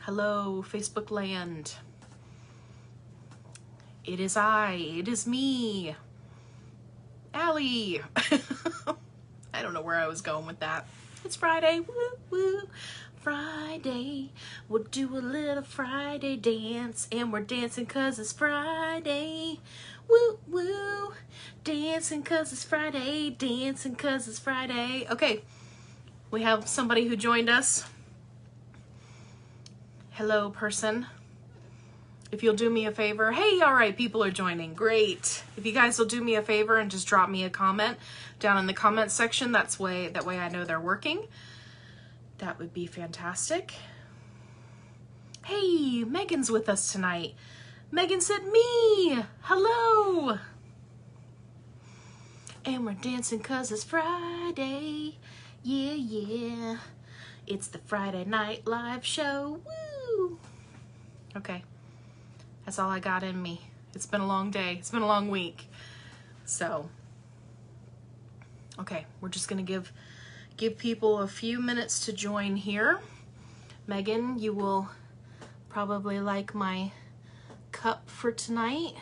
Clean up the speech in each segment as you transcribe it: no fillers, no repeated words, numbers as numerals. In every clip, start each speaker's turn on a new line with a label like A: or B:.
A: Hello, Facebook land. It is I, it is me, Allie. I don't know where I was going with that. It's Friday, woo woo. Friday, we'll do a little Friday dance, and we're dancing 'cause it's Friday. Woo woo. Dancing 'cause it's Friday, dancing 'cause it's Friday. Okay, we have somebody who joined us. Hello, person. If you'll do me a favor, hey, all right, people are joining, great. If you guys will do me a favor and just drop me a comment down in the comment section, that way I know they're working. That would be fantastic. Hey, Megan's with us tonight. Megan said me, hello. And we're dancing 'cause it's Friday, yeah, yeah. It's the Friday Night Live show, woo. Okay. That's all I got in me. It's been a long day. It's been a long week. So, okay, we're just gonna give people a few minutes to join here. Megan, you will probably like my cup for tonight.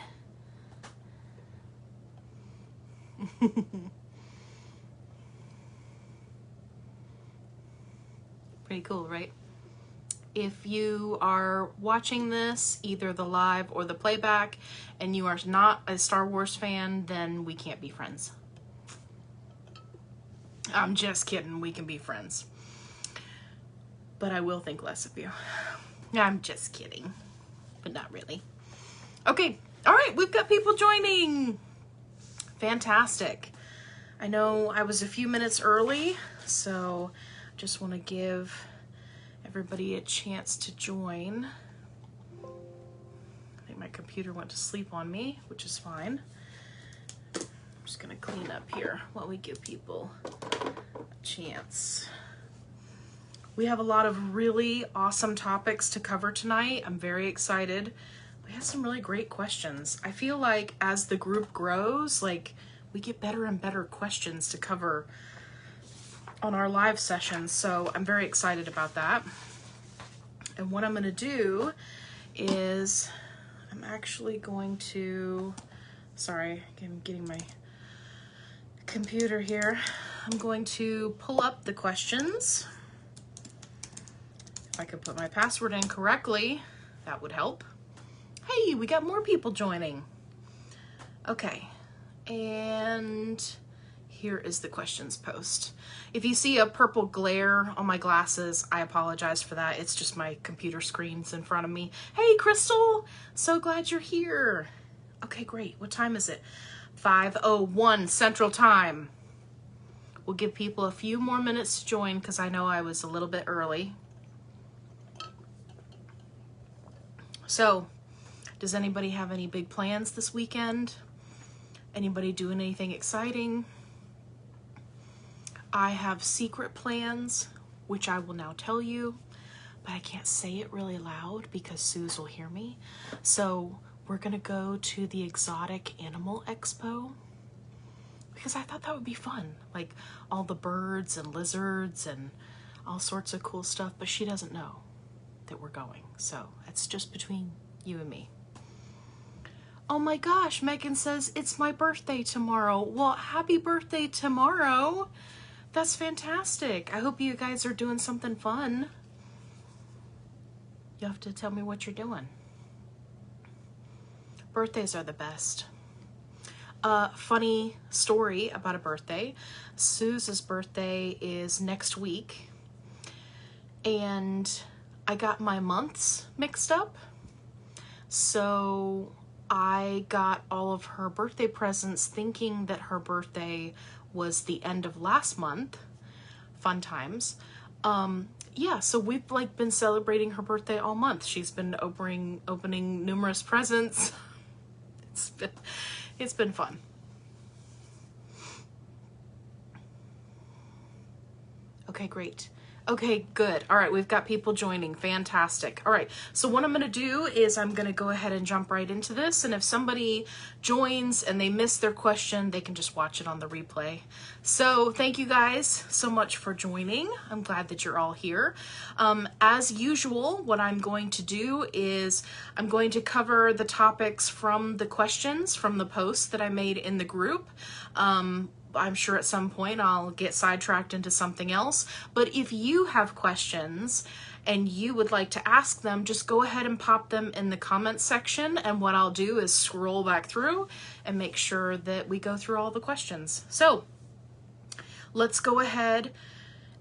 A: Pretty cool, right? If you are watching this, either the live or the playback, and you are not a Star Wars fan, then we can't be friends. I'm just kidding, we can be friends. But I will think less of you. I'm just kidding, but not really. Okay, all right, we've got people joining. Fantastic. I know I was a few minutes early, so just want to give everybody a chance to join. I think my computer went to sleep on me, which is fine. I'm just gonna clean up here while we give people a chance. We have a lot of really awesome topics to cover tonight. I'm very excited. We have some really great questions. I feel like as the group grows, like we get better and better questions to cover on our live sessions, so I'm very excited about that. And what I'm going to do is I'm actually going to, sorry, I'm getting my computer here. I'm going to pull up the questions. If I could put my password in correctly, that would help. Hey, we got more people joining. Okay, and here is the questions post. If you see a purple glare on my glasses, I apologize for that. It's just my computer screen's in front of me. Hey, Crystal, so glad you're here. Okay, great. What time is it? 5:01 Central Time. We'll give people a few more minutes to join because I know I was a little bit early. So, does anybody have any big plans this weekend? Anybody doing anything exciting? I have secret plans, which I will now tell you, but I can't say it really loud because Suze will hear me. So we're gonna go to the Exotic Animal Expo because I thought that would be fun. Like all the birds and lizards and all sorts of cool stuff, but she doesn't know that we're going. So it's just between you and me. Oh my gosh, Megan says it's my birthday tomorrow. Well, happy birthday tomorrow. That's fantastic. I hope you guys are doing something fun. You have to tell me what you're doing. Birthdays are the best. Funny story about a birthday. Suze's birthday is next week, and I got my months mixed up. So I got all of her birthday presents thinking that her birthday was the end of last month. Fun times. Yeah, so we've like been celebrating her birthday all month. She's been opening numerous presents. It's been fun. Okay, great. Okay, good. All right, we've got people joining. Fantastic. All right, so what I'm going to do is I'm going to go ahead and jump right into this. And if somebody joins and they miss their question, they can just watch it on the replay. So thank you guys so much for joining. I'm glad that you're all here. As usual, what I'm going to do is I'm going to cover the topics from the questions from the posts that I made in the group. I'm sure at some point I'll get sidetracked into something else. But if you have questions and you would like to ask them, just go ahead and pop them in the comments section. And what I'll do is scroll back through and make sure that we go through all the questions. So let's go ahead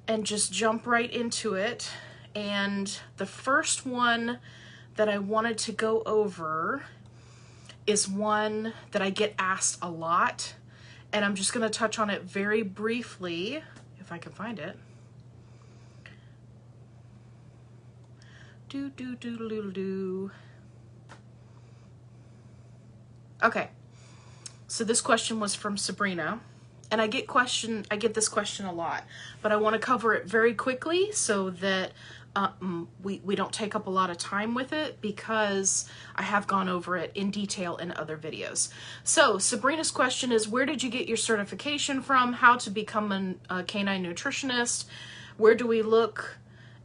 A: and just jump right into it. And the first one that I wanted to go over is one that I get asked a lot. And I'm just going to touch on it very briefly, if I can find it. Okay, so this question was from Sabrina, and I get this question a lot, but I want to cover it very quickly so that we don't take up a lot of time with it, because I have gone over it in detail in other videos. So Sabrina's question is, where did you get your certification from? How to become a canine nutritionist? Where do we look?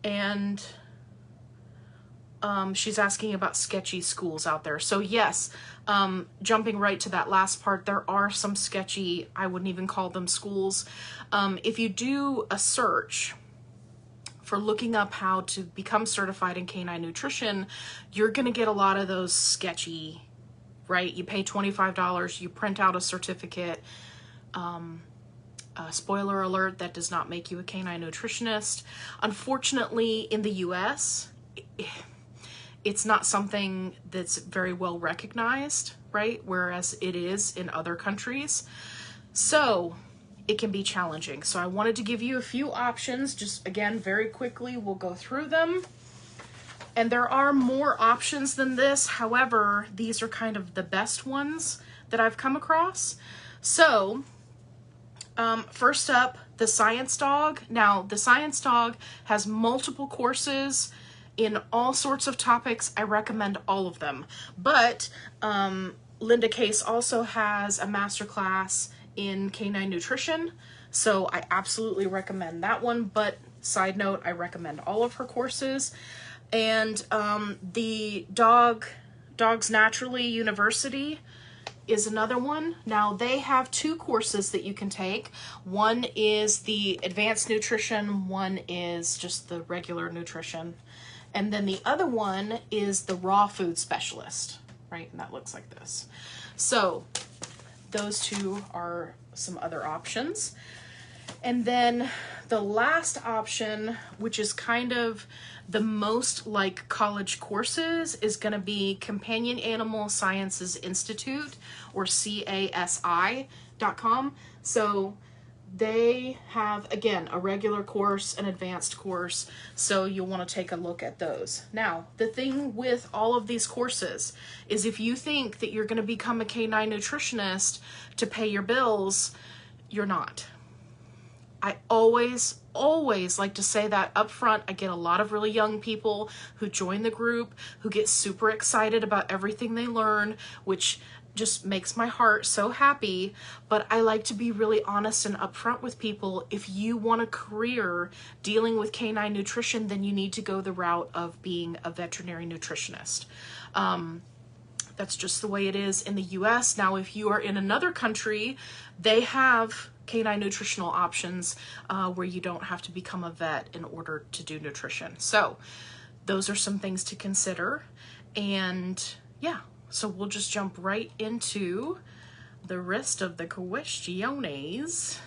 A: And she's asking about sketchy schools out there. So yes, jumping right to that last part, there are some sketchy, I wouldn't even call them schools. If you do a search for looking up how to become certified in canine nutrition, you're going to get a lot of those sketchy, right? You pay $25, you print out a certificate. Spoiler alert, that does not make you a canine nutritionist. Unfortunately, in the US, it's not something that's very well recognized, right? Whereas it is in other countries. So it can be challenging. So I wanted to give you a few options, just again, very quickly, we'll go through them. And there are more options than this. However, these are kind of the best ones that I've come across. So first up, the Science Dog. Now, the Science Dog has multiple courses in all sorts of topics. I recommend all of them. But Linda Case also has a masterclass in canine nutrition, so I absolutely recommend that one. But side note, I recommend all of her courses. And the Dogs Naturally University is another one. Now they have two courses that you can take. One is the advanced nutrition, one is just the regular nutrition. And then the other one is the raw food specialist, right? And that looks like this. So those two are some other options. And then the last option, which is kind of the most like college courses, is going to be Companion Animal Sciences Institute, or CASI.com. So they have, again, a regular course, an advanced course, so you'll want to take a look at those. Now, the thing with all of these courses is if you think that you're going to become a canine nutritionist to pay your bills, you're not. I always like to say that up front. I get a lot of really young people who join the group who get super excited about everything they learn, which just makes my heart so happy. But I like to be really honest and upfront with people. If you want a career dealing with canine nutrition, then you need to go the route of being a veterinary nutritionist. That's just the way it is in the US. Now, if you are in another country, they have canine nutritional options where you don't have to become a vet in order to do nutrition. So those are some things to consider. And yeah, so we'll just jump right into the rest of the questiones.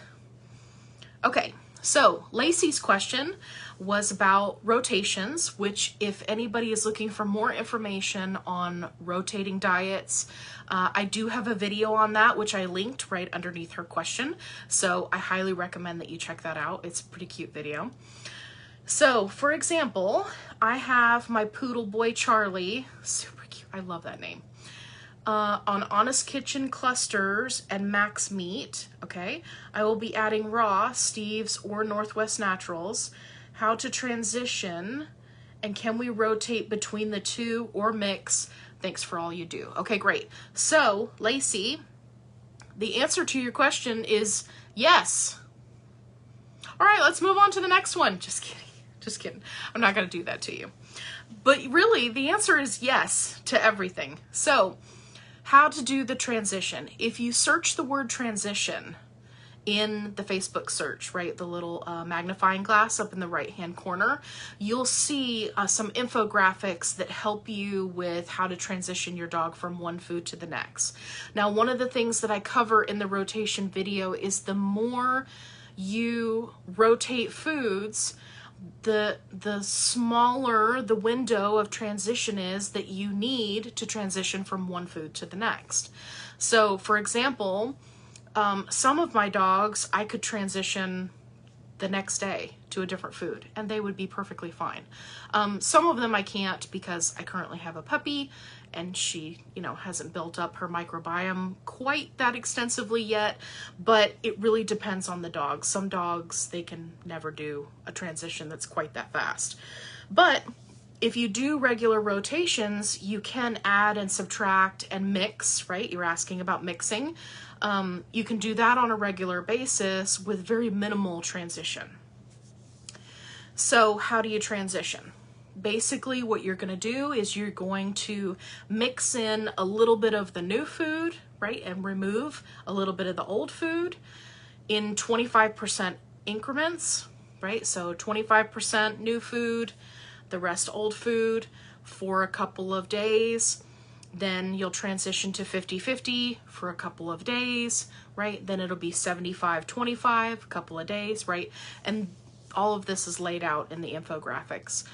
A: Okay, so Lacey's question was about rotations, which if anybody is looking for more information on rotating diets, I do have a video on that, which I linked right underneath her question. So I highly recommend that you check that out. It's a pretty cute video. So for example, I have my poodle boy, Charlie, super cute, I love that name, on Honest Kitchen clusters and max meat. Okay, I will be adding raw, Steve's or Northwest Naturals. how to transition, and can we rotate between the two or mix? Thanks for all you do. Okay, great. So, Lacey, the answer to your question is yes. All right, let's move on to the next one. Just kidding. Just kidding. I'm not going to do that to you. But really, the answer is yes to everything. So, how to do the transition. If you search the word transition in the Facebook search, right, the little magnifying glass up in the right-hand corner, you'll see some infographics that help you with how to transition your dog from one food to the next. Now, one of the things that I cover in the rotation video is the more you rotate foods, the smaller the window of transition is that you need to transition from one food to the next. So, for example, some of my dogs, I could transition the next day to a different food and they would be perfectly fine. Some of them I can't because I currently have a puppy and she, hasn't built up her microbiome quite that extensively yet, but it really depends on the dog. Some dogs, they can never do a transition that's quite that fast. But if you do regular rotations, you can add and subtract and mix, right? You're asking about mixing. You can do that on a regular basis with very minimal transition. So how do you transition? Basically, what you're going to do is you're going to mix in a little bit of the new food, right? And remove a little bit of the old food in 25% increments, right? So 25% new food, the rest old food for a couple of days. Then you'll transition to 50-50 for a couple of days, right? Then it'll be 75-25, a couple of days, right? And all of this is laid out in the infographics.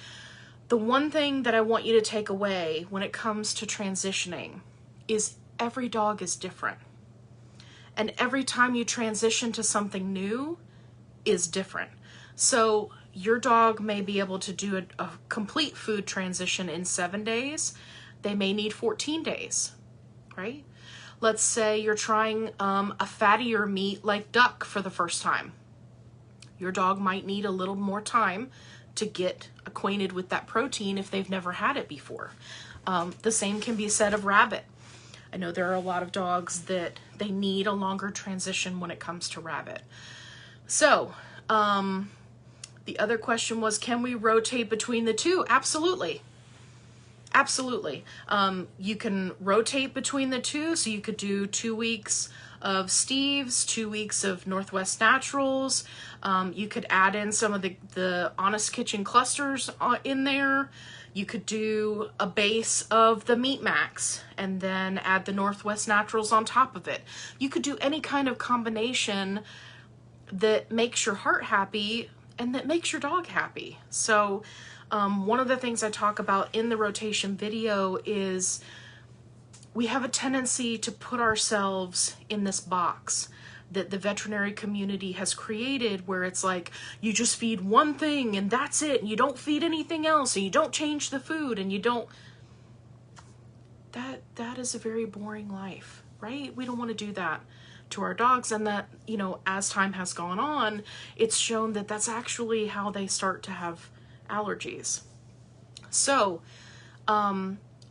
A: The one thing that I want you to take away when it comes to transitioning is every dog is different. And every time you transition to something new is different. So your dog may be able to do a complete food transition in 7 days. They may need 14 days, right? Let's say you're trying a fattier meat like duck for the first time. Your dog might need a little more time to get acquainted with that protein if they've never had it before. The same can be said of rabbit. I know there are a lot of dogs that they need a longer transition when it comes to rabbit. So, the other question was, can we rotate between the two? Absolutely. Absolutely. You can rotate between the two. So you could do 2 weeks of Steve's, 2 weeks of Northwest Naturals. You could add in some of the Honest Kitchen clusters in there. You could do a base of the Meat Max and then add the Northwest Naturals on top of it. You could do any kind of combination that makes your heart happy and that makes your dog happy. So one of the things I talk about in the rotation video is we have a tendency to put ourselves in this box that the veterinary community has created where it's like you just feed one thing and that's it, and you don't feed anything else, and you don't change the food, and you don't. That is a very boring life, right? We don't want to do that to our dogs, and that, as time has gone on, it's shown that that's actually how they start to have allergies. So,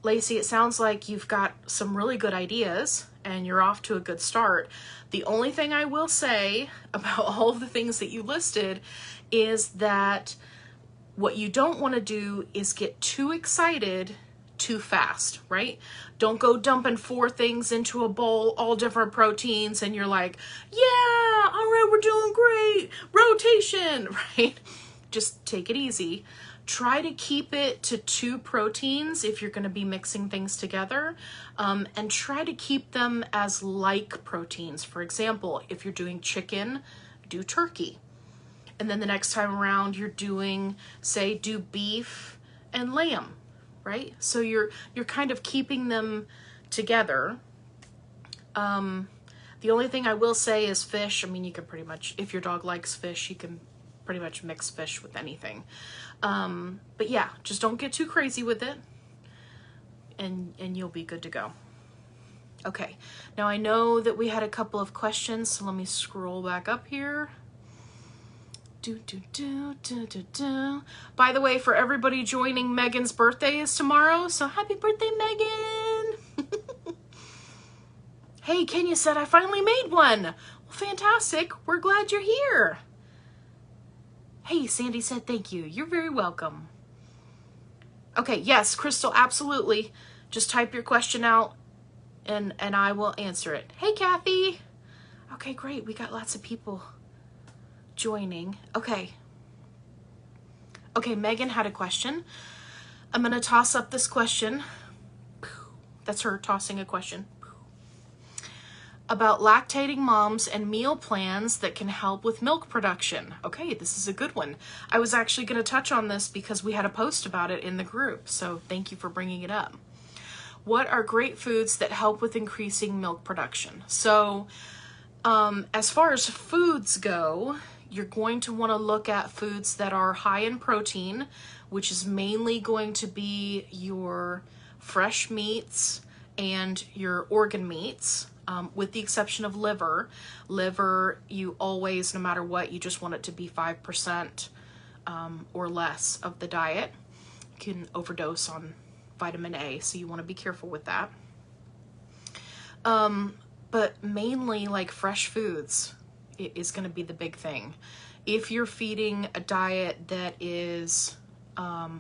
A: Lacey, it sounds like you've got some really good ideas and you're off to a good start. The only thing I will say about all of the things that you listed is that what you don't want to do is get too excited too fast, right? Don't go dumping 4 things into a bowl, all different proteins, and you're like, yeah, all right, we're doing great, rotation, right? Just take it easy. Try to keep it to 2 proteins if you're going to be mixing things together, and try to keep them as like proteins. For example, if you're doing chicken, do turkey. And then the next time around you're doing, say, do beef and lamb, right? So you're kind of keeping them together. The only thing I will say is fish. I mean, you can pretty much, if your dog likes fish, you can pretty much mix fish with anything. But yeah, just don't get too crazy with it and you'll be good to go. Okay, now I know that we had a couple of questions, so let me scroll back up here. By the way, for everybody joining, Megan's birthday is tomorrow, so happy birthday, Megan! Hey, Kenya said, I finally made one. Well, fantastic. We're glad you're here. Hey, Sandy said, thank you. You're very welcome. Okay, yes, Crystal, absolutely. Just type your question out and I will answer it. Hey, Kathy. Okay, great. We got lots of people joining. Okay. Okay, Megan had a question. I'm going to toss up this question. That's her tossing a question. About lactating moms and meal plans that can help with milk production. Okay, this is a good one. I was actually going to touch on this because we had a post about it in the group, so thank you for bringing it up. What are great foods that help with increasing milk production? So, as far as foods go, you're going to want to look at foods that are high in protein, which is mainly going to be your fresh meats and your organ meats. With the exception of liver. Liver, you always, no matter what, you just want it to be 5% or less of the diet. You can overdose on vitamin A, so you want to be careful with that. But mainly like fresh foods is going to be the big thing. If you're feeding a diet that is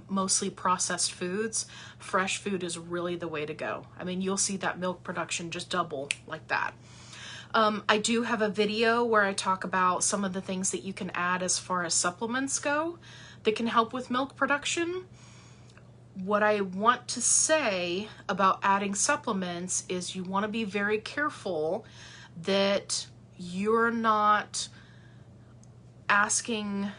A: mostly processed foods, fresh food is really the way to go. I mean, you'll see that milk production just double like that. I do have a video where I talk about some of the things that you can add as far as supplements go that can help with milk production. What I want to say about adding supplements is you want to be very careful that you're not asking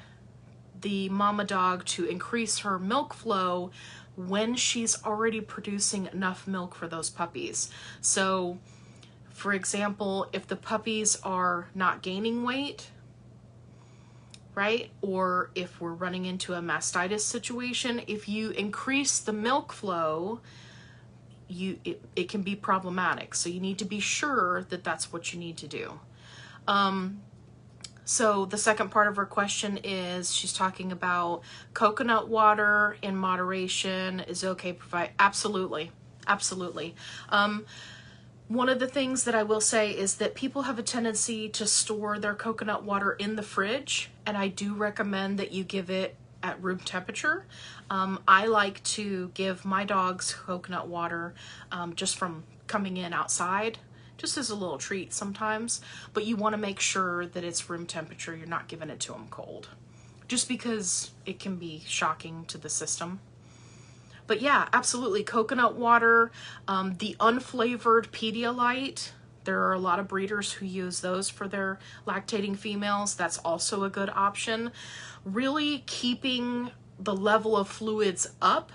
A: the mama dog to increase her milk flow when she's already producing enough milk for those puppies. So, for example, if the puppies are not gaining weight, right? Or if we're running into a mastitis situation, if you increase the milk flow, it can be problematic. So you need to be sure that that's what you need to do. So the second part of her question is, she's talking about coconut water in moderation is okay to provide. Absolutely. Absolutely. One of the things that I will say is that people have a tendency to store their coconut water in the fridge, and I do recommend that you give it at room temperature. I like to give my dogs coconut water just from coming in outside, just as a little treat sometimes, but you want to make sure that it's room temperature. You're not giving it to them cold, just because it can be shocking to the system. But yeah, absolutely, coconut water, the unflavored Pedialyte, there are a lot of breeders who use those for their lactating females. That's also a good option. Really keeping the level of fluids up.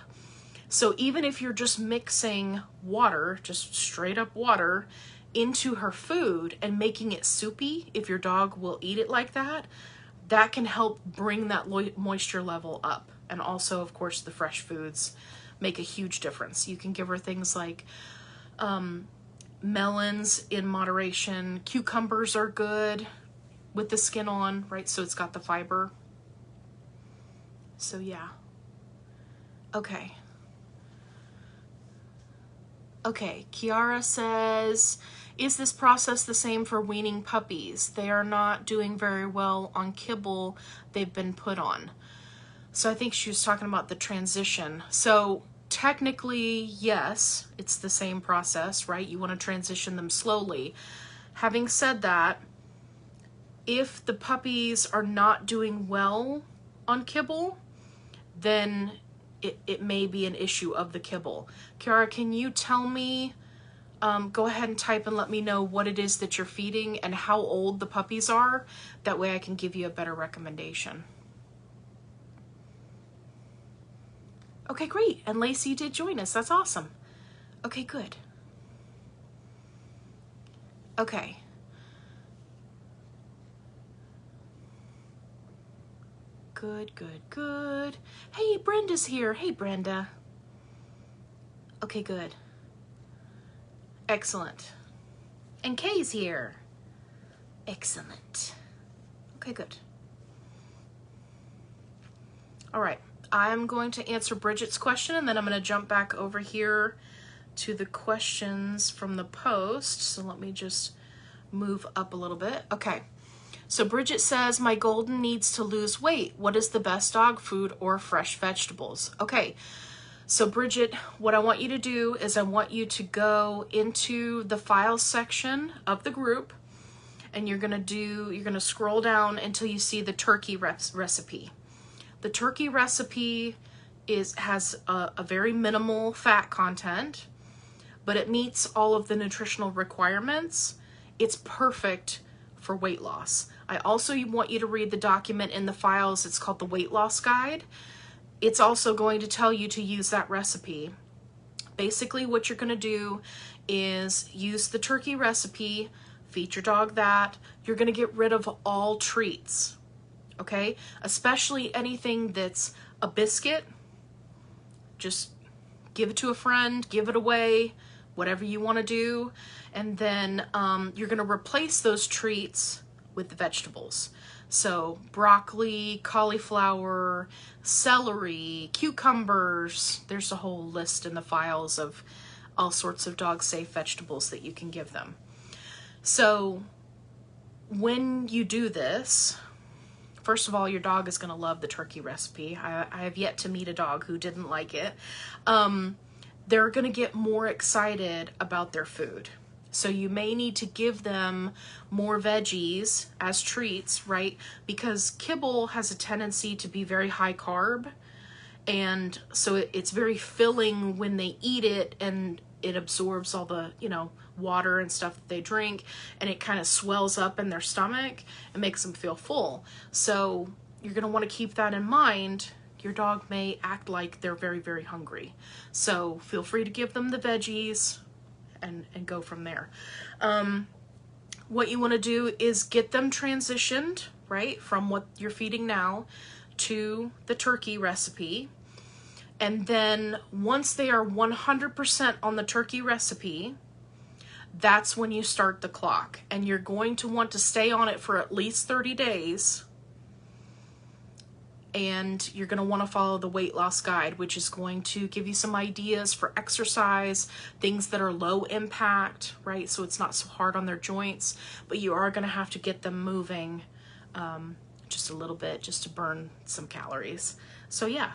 A: So even if you're just mixing water, just straight up water, into her food and making it soupy, if your dog will eat it like that, that can help bring that moisture level up. And also, of course, the fresh foods make a huge difference. You can give her things like melons in moderation. Cucumbers are good with the skin on, right? So it's got the fiber. So yeah. Okay. Okay, Kiara says, is this process the same for weaning puppies? They are not doing very well on kibble they've been put on. So I think she was talking about the transition. So technically, yes, it's the same process, right? You want to transition them slowly. Having said that, if the puppies are not doing well on kibble, then it may be an issue of the kibble. Kiara, can you tell me, go ahead and type and let me know what it is that you're feeding and how old the puppies are. That way I can give you a better recommendation. Okay, great. And Lacey did join us. That's awesome. Okay, good. Okay. Good, good, good. Hey, Brenda's here. Hey, Brenda. Okay, good. Excellent. And Kay's here. Excellent. Okay, good. All right, I'm going to answer Bridget's question, and then I'm going to jump back over here to the questions from the post. So let me just move up a little bit. Okay, so Bridget says, my golden needs to lose weight. What is the best dog food or fresh vegetables? Okay, so Bridget, what I want you to do is I want you to go into the files section of the group, and you're gonna scroll down until you see the turkey recipe. The turkey recipe has a very minimal fat content, but it meets all of the nutritional requirements. It's perfect for weight loss. I also want you to read the document in the files. It's called the Weight Loss Guide. It's also going to tell you to use that recipe. Basically, what you're going to do is use the turkey recipe, feed your dog that. You're going to get rid of all treats, okay? Especially anything that's a biscuit. Just give it to a friend, give it away, whatever you want to do. And then you're going to replace those treats with the vegetables. So broccoli, cauliflower, celery, cucumbers. There's a whole list in the files of all sorts of dog-safe vegetables that you can give them. So when you do this, first of all, your dog is going to love the turkey recipe. I have yet to meet a dog who didn't like it. They're going to get more excited about their food. So you may need to give them more veggies as treats, right? Because kibble has a tendency to be very high carb. And so it's very filling when they eat it, and it absorbs all the, water and stuff that they drink, and it kind of swells up in their stomach and makes them feel full. So you're going to want to keep that in mind. Your dog may act like they're very, very hungry. So feel free to give them the veggies and go from there. What you want to do is get them transitioned, right, from what you're feeding now to the turkey recipe. And then once they are 100% on the turkey recipe, that's when you start the clock. And you're going to want to stay on it for at least 30 days. And you're going to want to follow the weight loss guide, which is going to give you some ideas for exercise, things that are low impact, right? So it's not so hard on their joints, but you are going to have to get them moving just a little bit just to burn some calories. So yeah,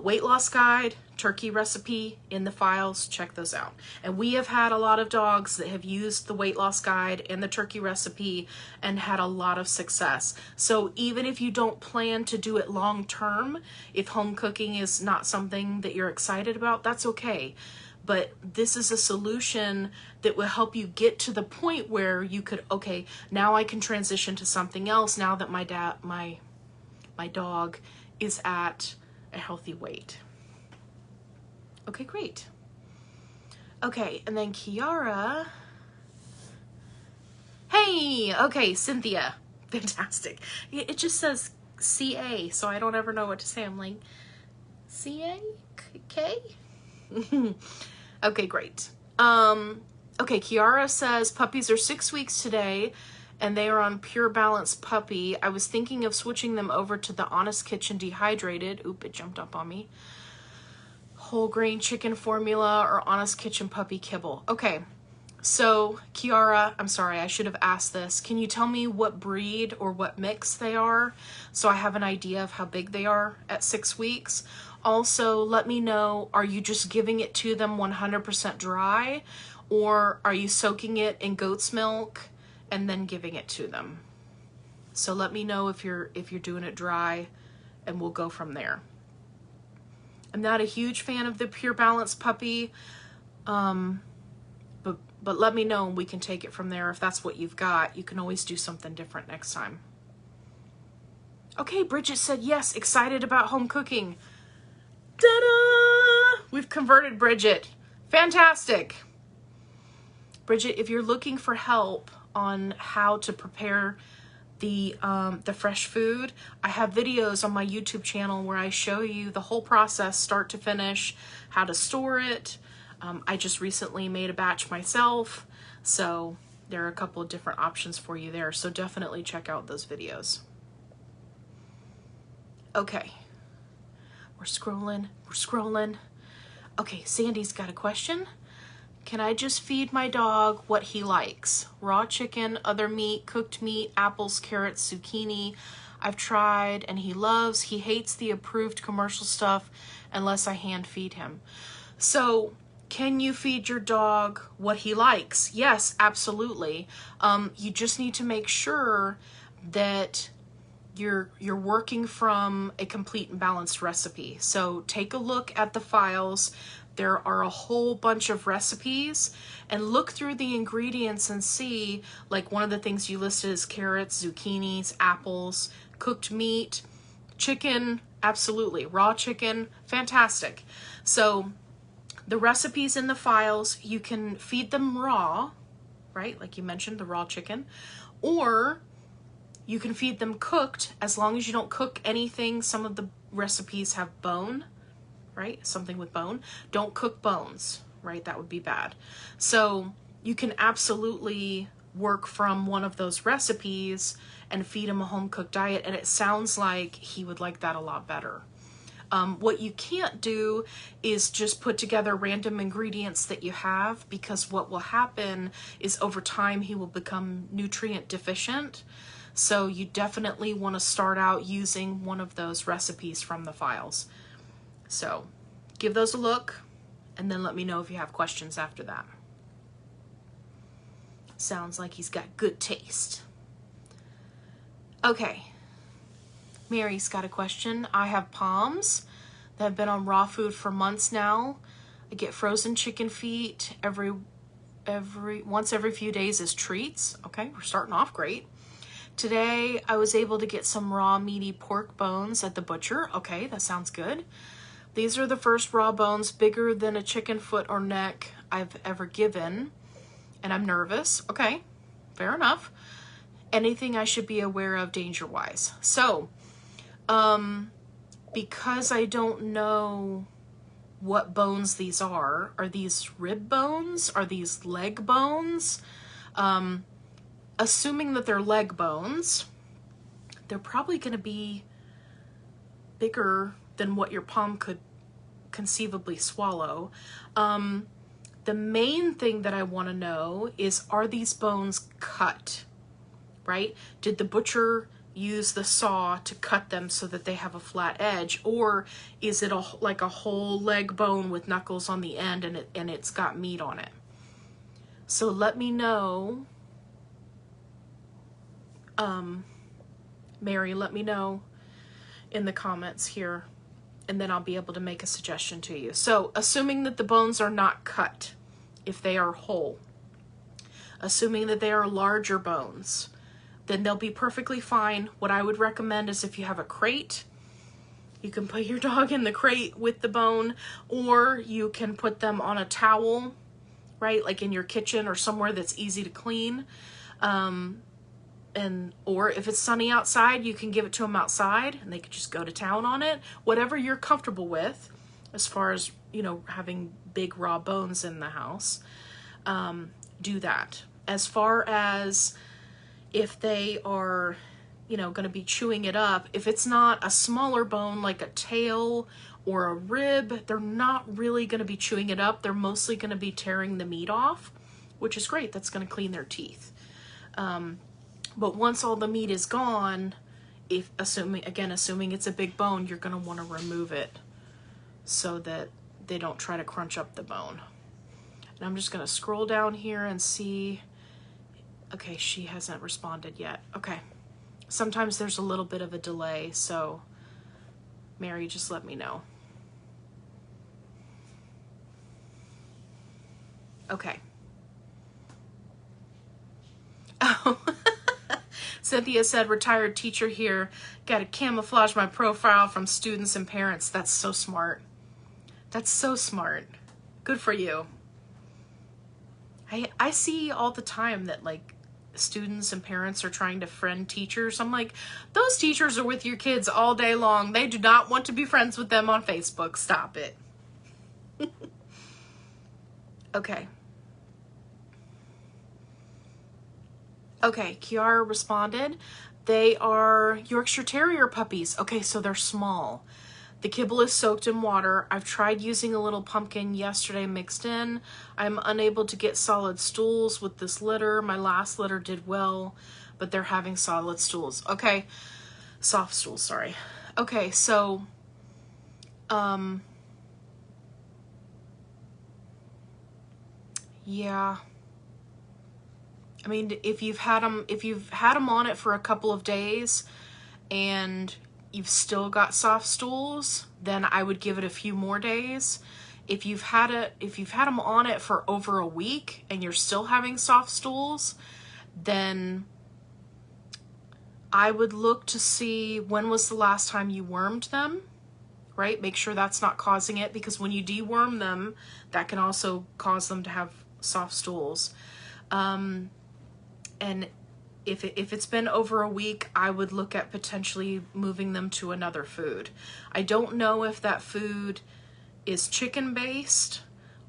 A: weight loss guide, turkey recipe in the files, check those out. And we have had a lot of dogs that have used the weight loss guide and the turkey recipe and had a lot of success. So even if you don't plan to do it long term, if home cooking is not something that you're excited about, that's okay. But this is a solution that will help you get to the point where you could, okay, now I can transition to something else now that my dog is at a healthy weight. Okay, great. Okay, and then Kiara. Hey, okay, Cynthia. Fantastic. It just says CA, so I don't ever know what to say. I'm like, CA? K? Okay, great. Okay, Kiara says puppies are 6 weeks today and they are on Pure Balance Puppy. I was thinking of switching them over to the Honest Kitchen Dehydrated. Oop, it jumped up on me. Whole grain chicken formula or Honest Kitchen Puppy kibble. Okay, so Kiara, I'm sorry, I should have asked this. Can you tell me what breed or what mix they are so I have an idea of how big they are at 6 weeks? Also, let me know, are you just giving it to them 100% dry, or are you soaking it in goat's milk and then giving it to them? So let me know if you're doing it dry, and we'll go from there. I'm not a huge fan of the Pure Balance Puppy, but let me know and we can take it from there. If that's what you've got, you can always do something different next time. Okay, Bridget said yes, excited about home cooking. Ta-da! We've converted Bridget. Fantastic. Bridget, if you're looking for help on how to prepare the fresh food, I have videos on my YouTube channel where I show you the whole process, start to finish, how to store it. I just recently made a batch myself, so there are a couple of different options for you there. So definitely check out those videos. Okay, We're scrolling. Okay, Sandy's got a question. Can I just feed my dog what he likes? Raw chicken, other meat, cooked meat, apples, carrots, zucchini. I've tried and he hates the approved commercial stuff unless I hand feed him. So can you feed your dog what he likes? Yes, absolutely. You just need to make sure that you're working from a complete and balanced recipe. So take a look at the files. There are a whole bunch of recipes, and look through the ingredients and see, like one of the things you listed is carrots, zucchinis, apples, cooked meat, chicken, absolutely, raw chicken, fantastic. So the recipes in the files, you can feed them raw, right? Like you mentioned, the raw chicken, or you can feed them cooked as long as you don't cook anything. Some of the recipes have bone, right? Something with bone. Don't cook bones, right? That would be bad. So you can absolutely work from one of those recipes and feed him a home cooked diet. And it sounds like he would like that a lot better. What you can't do is just put together random ingredients that you have, because what will happen is over time he will become nutrient deficient. So you definitely want to start out using one of those recipes from the files. So give those a look and then let me know if you have questions after that. Sounds like he's got good taste. Okay. Mary's got a question. I have Poms that have been on raw food for months now. I get frozen chicken feet once every few days as treats. Okay, we're starting off great. Today I was able to get some raw meaty pork bones at the butcher. Okay, that sounds good. These are the first raw bones bigger than a chicken foot or neck I've ever given, and I'm nervous. Okay, fair enough. Anything I should be aware of danger-wise? So, because I don't know what bones these are these rib bones? Are these leg bones? Assuming that they're leg bones, they're probably going to be bigger than what your palm could conceivably swallow. The main thing that I want to know is, are these bones cut, right? Did the butcher use the saw to cut them so that they have a flat edge, or is it like a whole leg bone with knuckles on the end and it's got meat on it? So let me know, Mary, let me know in the comments here, and then I'll be able to make a suggestion to you. So assuming that the bones are not cut, if they are whole, assuming that they are larger bones, then they'll be perfectly fine. What I would recommend is, if you have a crate, you can put your dog in the crate with the bone, or you can put them on a towel, right? Like in your kitchen or somewhere that's easy to clean. Or if it's sunny outside, you can give it to them outside and they could just go to town on it. Whatever you're comfortable with, as far as, you know, having big raw bones in the house, do that. As far as if they are, you know, going to be chewing it up, if it's not a smaller bone like a tail or a rib, they're not really going to be chewing it up. They're mostly going to be tearing the meat off, which is great. That's going to clean their teeth. But once all the meat is gone, assuming it's a big bone, you're going to want to remove it so that they don't try to crunch up the bone. And I'm just going to scroll down here and see. Okay, she hasn't responded yet. Okay. Sometimes there's a little bit of a delay, so Mary, just let me know. Okay. Oh. Cynthia said, retired teacher here. Got to camouflage my profile from students and parents. That's so smart. That's so smart. Good for you. I see all the time that, like, students and parents are trying to friend teachers. I'm like, those teachers are with your kids all day long. They do not want to be friends with them on Facebook. Stop it. Okay. Okay, Kiara responded. They are Yorkshire Terrier puppies. Okay, so they're small. The kibble is soaked in water. I've tried using a little pumpkin yesterday mixed in. I'm unable to get solid stools with this litter. My last litter did well, but they're having solid stools. Okay, soft stools, sorry. Okay, so, yeah. I mean, if you've had them on it for a couple of days and you've still got soft stools, then I would give it a few more days. If you've had them on it for over a week and you're still having soft stools, then I would look to see when was the last time you wormed them, right? Make sure that's not causing it, because when you deworm them, that can also cause them to have soft stools. And if it's been over a week, I would look at potentially moving them to another food. I don't know if that food is chicken-based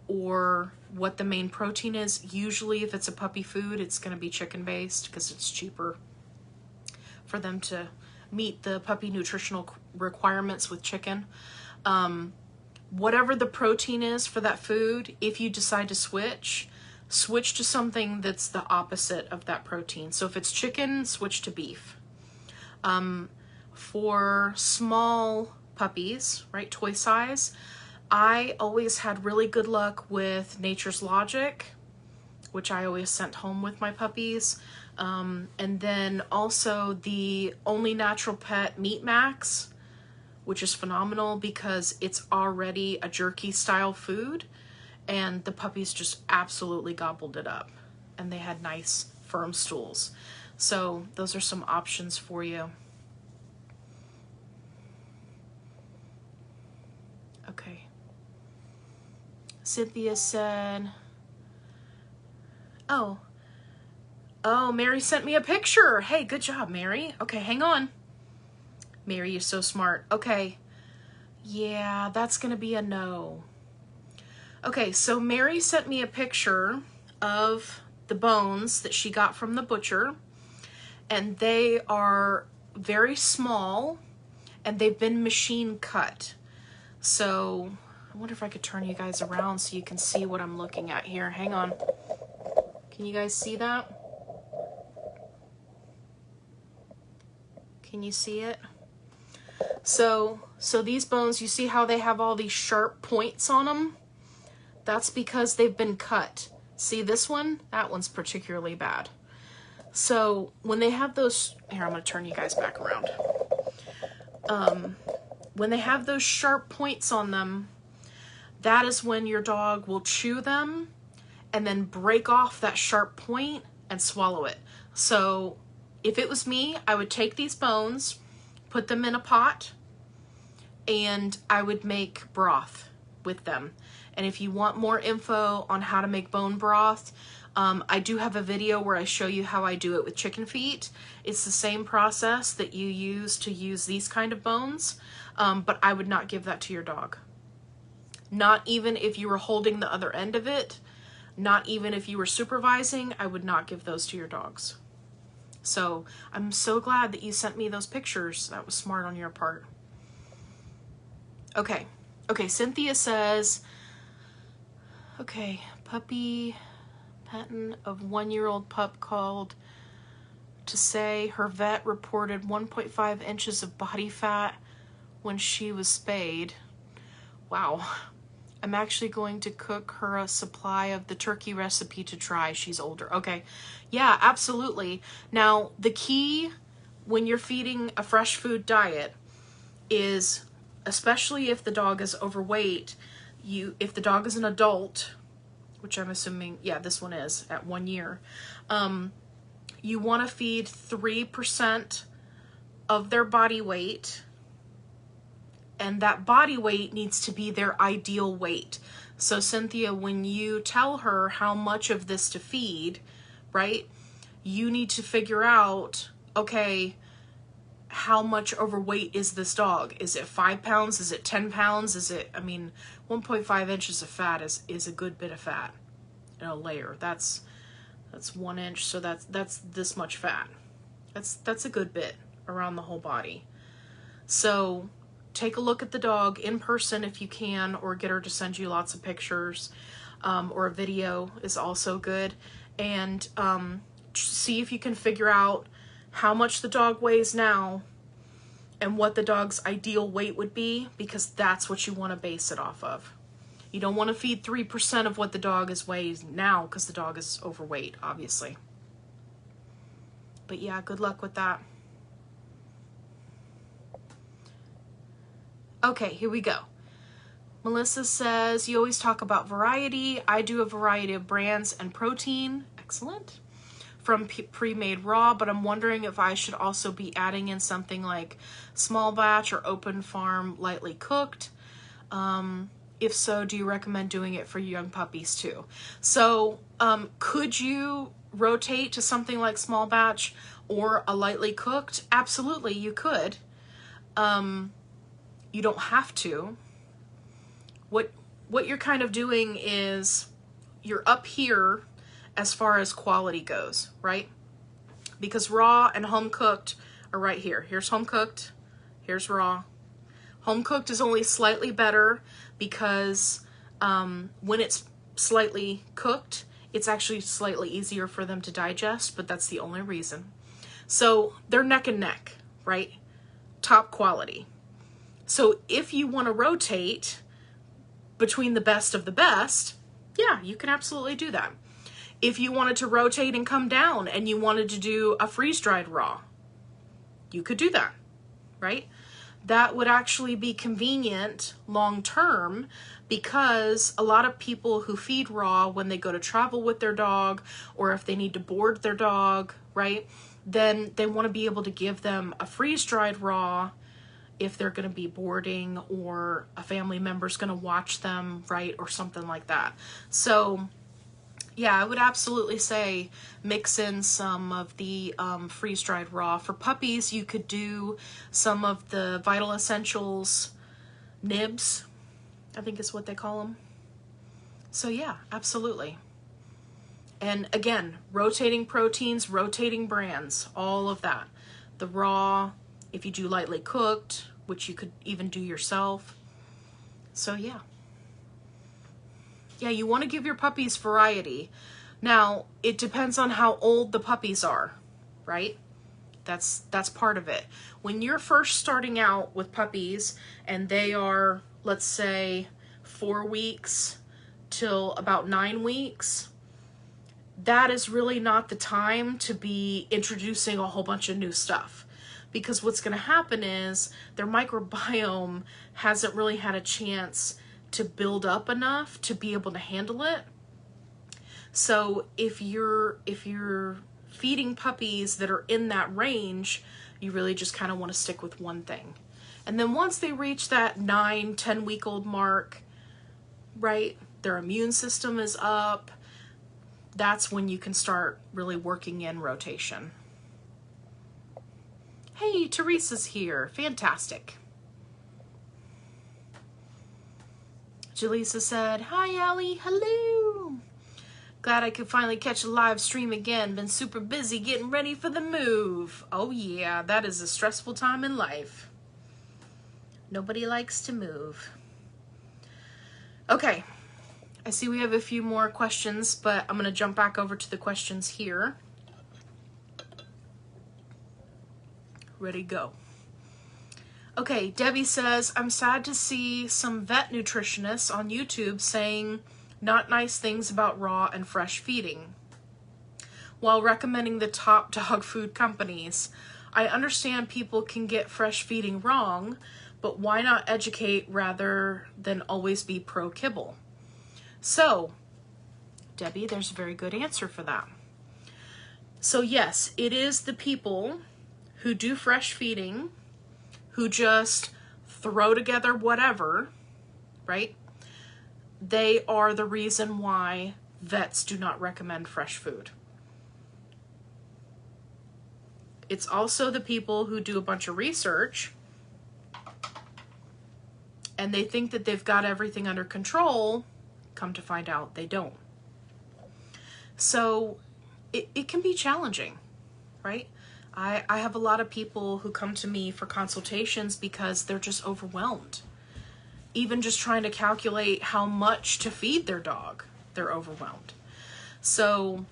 A: or what the main protein is. Usually if it's a puppy food, it's going to be chicken-based because it's cheaper for them to meet the puppy nutritional requirements with chicken. Whatever the protein is for that food, if you decide to switch to something that's the opposite of that protein. So if it's chicken, switch to beef. For small puppies, right, toy size, I always had really good luck with Nature's Logic, which I always sent home with my puppies. And then also the Only Natural Pet Meat Max, which is phenomenal because it's already a jerky style food. And the puppies just absolutely gobbled it up. And they had nice, firm stools. So those are some options for you. Okay. Cynthia said, oh, Mary sent me a picture. Hey, good job, Mary. Okay, hang on. Mary, you're so smart. Okay. Yeah, that's going to be a no. Okay, so Mary sent me a picture of the bones that she got from the butcher, and they are very small, and they've been machine cut. So I wonder if I could turn you guys around so you can see what I'm looking at here. Hang on. Can you guys see that? Can you see it? So these bones, you see how they have all these sharp points on them? That's because they've been cut. See this one? That one's particularly bad. So when they have those, here, I'm going to turn you guys back around. When they have those sharp points on them, that is when your dog will chew them and then break off that sharp point and swallow it. So if it was me, I would take these bones, put them in a pot, and I would make broth with them. And if you want more info on how to make bone broth, I do have a video where I show you how I do it with chicken feet. It's the same process that you use to use these kind of bones, but I would not give that to your dog. Not even if you were holding the other end of it, not even if you were supervising, I would not give those to your dogs. So I'm so glad that you sent me those pictures. That was smart on your part. Okay, Cynthia says, okay, puppy patent of 1-year-old pup called to say her vet reported 1.5 inches of body fat when she was spayed. Wow. I'm actually going to cook her a supply of the turkey recipe to try. She's older. Okay. Yeah, absolutely. Now, the key when you're feeding a fresh food diet is, especially if the dog is overweight, if the dog is an adult, which I'm assuming, yeah, this one is at 1 year, you want to feed 3% of their body weight, and that body weight needs to be their ideal weight. So Cynthia, when you tell her how much of this to feed, right, you need to figure out, okay, how much overweight is this dog? Is it 5 pounds? Is it 10 pounds? Is it, 1.5 inches of fat is a good bit of fat in a layer. That's 1 inch, so that's this much fat. That's a good bit around the whole body. So take a look at the dog in person if you can, or get her to send you lots of pictures, or a video is also good. And see if you can figure out how much the dog weighs now and what the dog's ideal weight would be, because that's what you want to base it off of. You don't want to feed 3% of what the dog is weighs now, because the dog is overweight, obviously. But yeah, good luck with that. Okay, here we go. Melissa says, you always talk about variety. I do a variety of brands and protein. Excellent. From pre-made raw, but I'm wondering if I should also be adding in something like small batch or open farm lightly cooked. If so, do you recommend doing it for young puppies too? So could you rotate to something like small batch or a lightly cooked? Absolutely, you could. You don't have to. What you're kind of doing is you're up here as far as quality goes, right? Because raw and home cooked are right here. Here's home cooked, here's raw. Home cooked is only slightly better because when it's slightly cooked, it's actually slightly easier for them to digest, but that's the only reason. So they're neck and neck, right? Top quality. So if you want to rotate between the best of the best, yeah, you can absolutely do that. If you wanted to rotate and come down and you wanted to do a freeze-dried raw, you could do that, right? That would actually be convenient long-term, because a lot of people who feed raw when they go to travel with their dog, or if they need to board their dog, right, then they want to be able to give them a freeze-dried raw if they're going to be boarding, or a family member's going to watch them, right, or something like that. So yeah, I would absolutely say mix in some of the freeze-dried raw. For puppies, you could do some of the Vital Essentials nibs, I think is what they call them. So yeah, absolutely. And again, rotating proteins, rotating brands, all of that. The raw, if you do lightly cooked, which you could even do yourself. So yeah. Yeah, you want to give your puppies variety. Now, it depends on how old the puppies are, right? That's part of it. When you're first starting out with puppies and they are, let's say, 4 weeks till about 9 weeks, that is really not the time to be introducing a whole bunch of new stuff. Because what's going to happen is their microbiome hasn't really had a chance to build up enough to be able to handle it. So if you're feeding puppies that are in that range, you really just kind of want to stick with one thing. And then once they reach that 9-10 week old mark, right, their immune system is up, that's when you can start really working in rotation. Hey, Teresa's here. Fantastic. Jaleesa said, hi, Allie. Hello. Glad I could finally catch a live stream again. Been super busy getting ready for the move. Oh, yeah, that is a stressful time in life. Nobody likes to move. Okay, I see we have a few more questions, but I'm going to jump back over to the questions here. Ready, go. Okay, Debbie says, I'm sad to see some vet nutritionists on YouTube saying not nice things about raw and fresh feeding, while recommending the top dog food companies. I understand people can get fresh feeding wrong, but why not educate rather than always be pro-kibble? So, Debbie, there's a very good answer for that. So yes, it is the people who do fresh feeding, who just throw together whatever, right? They are the reason why vets do not recommend fresh food. It's also the people who do a bunch of research and they think that they've got everything under control, come to find out they don't. So it can be challenging, right? I have a lot of people who come to me for consultations because they're just overwhelmed. Even just trying to calculate how much to feed their dog, they're overwhelmed. So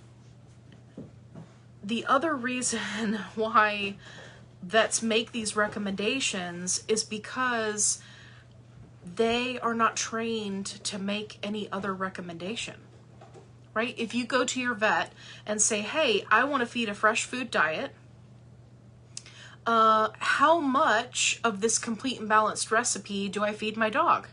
A: the other reason why vets make these recommendations is because they are not trained to make any other recommendation, right? If you go to your vet and say, hey, I want to feed a fresh food diet, how much of this complete and balanced recipe do I feed my dog?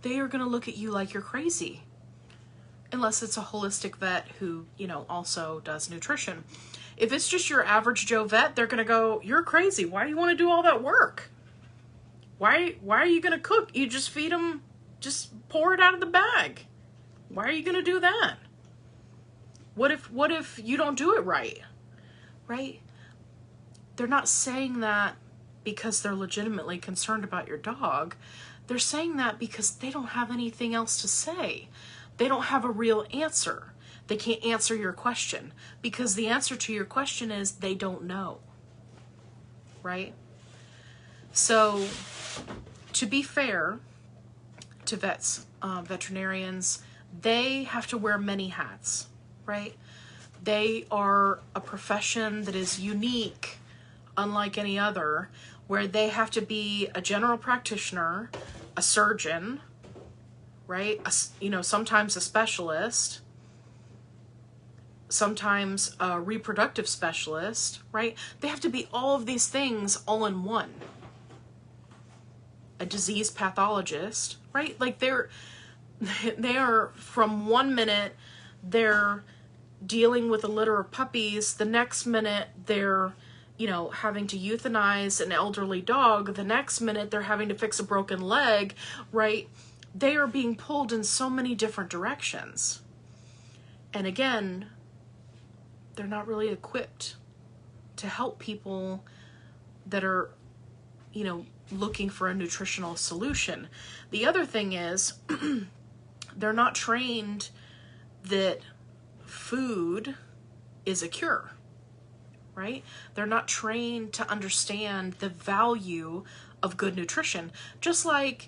A: They are going to look at you like you're crazy. Unless it's a holistic vet who, also does nutrition. If it's just your average Joe vet, they're going to go, you're crazy. Why do you want to do all that work? Why are you going to cook? You just feed them, just pour it out of the bag. Why are you going to do that? What if you don't do it right? Right? They're not saying that because they're legitimately concerned about your dog. They're saying that because they don't have anything else to say. They don't have a real answer. They can't answer your question because the answer to your question is they don't know. Right? So, to be fair to vets, veterinarians, they have to wear many hats, right? They are a profession that is unique, unlike any other, where they have to be a general practitioner, a surgeon, right? Sometimes a specialist, sometimes a reproductive specialist, right? They have to be all of these things all in one. A disease pathologist, right? Like they are from one minute they're dealing with a litter of puppies, the next minute they're having to euthanize an elderly dog, the next minute they're having to fix a broken leg, right? They are being pulled in so many different directions. And again, they're not really equipped to help people that are, looking for a nutritional solution. The other thing is, they're not trained that food is a cure, right? They're not trained to understand the value of good nutrition. Just like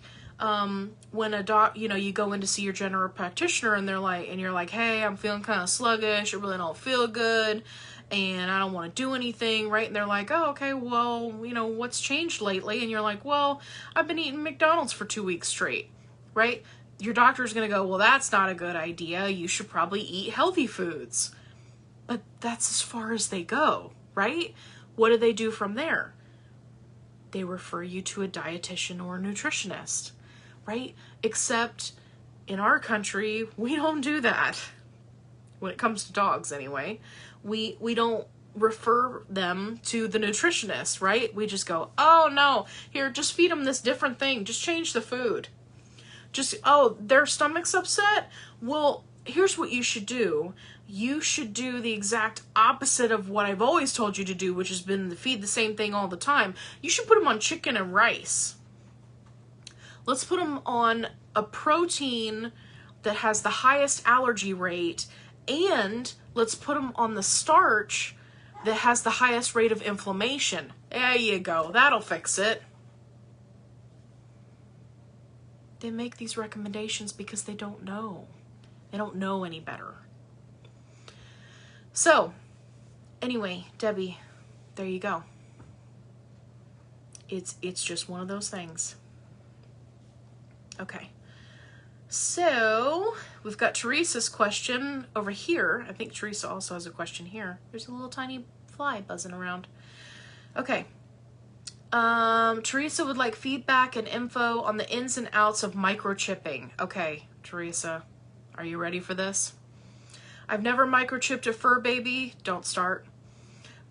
A: when a doc, you go in to see your general practitioner and you're like, hey, I'm feeling kind of sluggish. I really don't feel good. And I don't want to do anything, right? And they're like, oh, okay, well, what's changed lately? And you're like, well, I've been eating McDonald's for 2 weeks straight, right? Your doctor's going to go, well, that's not a good idea. You should probably eat healthy foods. But that's as far as they go, right? What do they do from there? They refer you to a dietitian or a nutritionist, right? Except in our country, we don't do that. When it comes to dogs, anyway. We don't refer them to the nutritionist, right? We just go, oh no, here, just feed them this different thing. Just change the food. Their stomach's upset? Well, here's what you should do. You should do the exact opposite of what I've always told you to do, which has been to feed the same thing all the time. You should put them on chicken and rice. Let's put them on a protein that has the highest allergy rate, and let's put them on the starch that has the highest rate of inflammation. There you go. That'll fix it. They make these recommendations because they don't know. They don't know any better. So, anyway, Debbie, there you go. It's just one of those things. Okay. So, we've got Teresa's question over here. I think Teresa also has a question here. There's a little tiny fly buzzing around. Okay. Teresa would like feedback and info on the ins and outs of microchipping. Okay, Teresa, are you ready for this? I've never microchipped a fur baby. Don't start.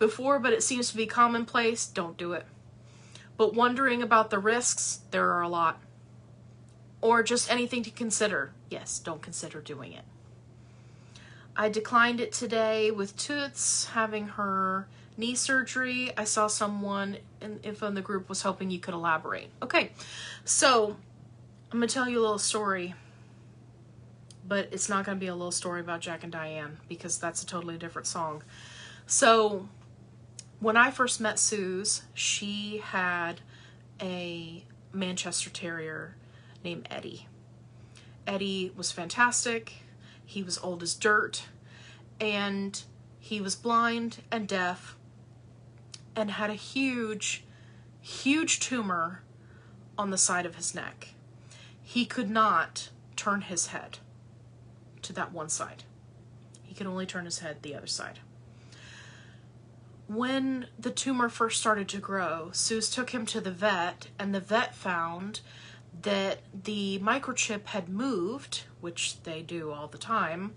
A: Before, but it seems to be commonplace. Don't do it. But wondering about the risks, there are a lot. Or just anything to consider. Yes, don't consider doing it. I declined it today with Toots having her knee surgery. I saw someone in the group was hoping you could elaborate. Okay, so I'm going to tell you a little story. but it's not going to be a little story about Jack and Diane because that's a totally different song. So when I first met Suze, she had a Manchester Terrier named Eddie. Eddie was fantastic. He was old as dirt, and he was blind and deaf and had a huge, huge tumor on the side of his neck. He could not turn his head to that one side. He could only turn his head the other side. When the tumor first started to grow, Suze took him to the vet, and the vet found that the microchip had moved, which they do all the time,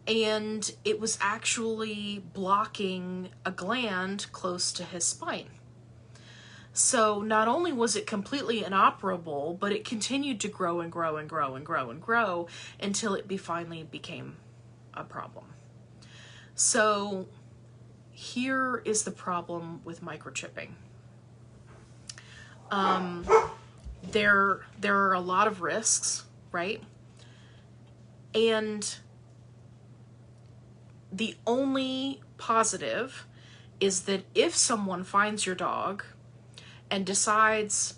A: and it was actually blocking a gland close to his spine. So not only was it completely inoperable, but it continued to grow and grow and grow and grow and grow until it finally became a problem. So here is the problem with microchipping. There are a lot of risks, right? And the only positive is that if someone finds your dog and decides,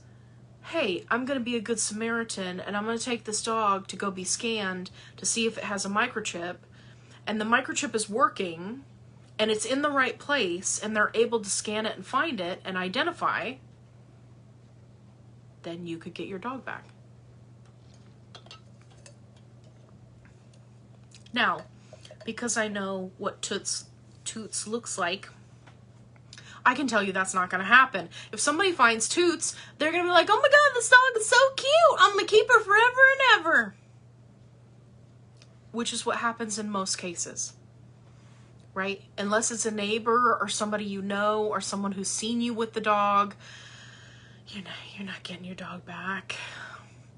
A: hey, I'm going to be a good Samaritan and I'm going to take this dog to go be scanned to see if it has a microchip, and the microchip is working and it's in the right place and they're able to scan it and find it and identify, then you could get your dog back. Now, because I know what Toots looks like, I can tell you that's not going to happen. If somebody finds Toots, they're going to be like, oh my God, this dog is so cute. I'm going to keep her forever and ever. Which is what happens in most cases, right? Unless it's a neighbor or somebody you know or someone who's seen you with the dog, you're not getting your dog back.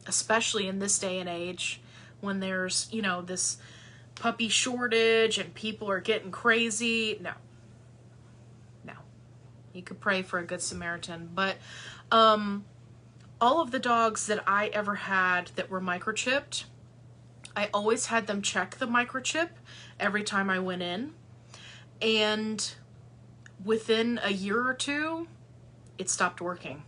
A: Especially in this day and age when there's, this puppy shortage and people are getting crazy. No. You could pray for a good Samaritan. But all of the dogs that I ever had that were microchipped, I always had them check the microchip every time I went in. And within a year or two, it stopped working.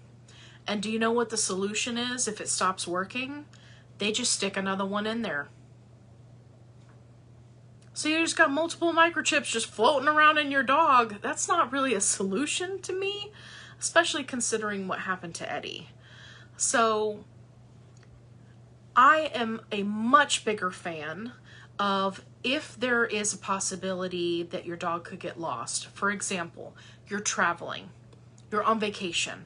A: And do you know what the solution is if it stops working? They just stick another one in there. So you just got multiple microchips just floating around in your dog. That's not really a solution to me, especially considering what happened to Eddie. So I am a much bigger fan of if there is a possibility that your dog could get lost. For example, you're traveling, you're on vacation,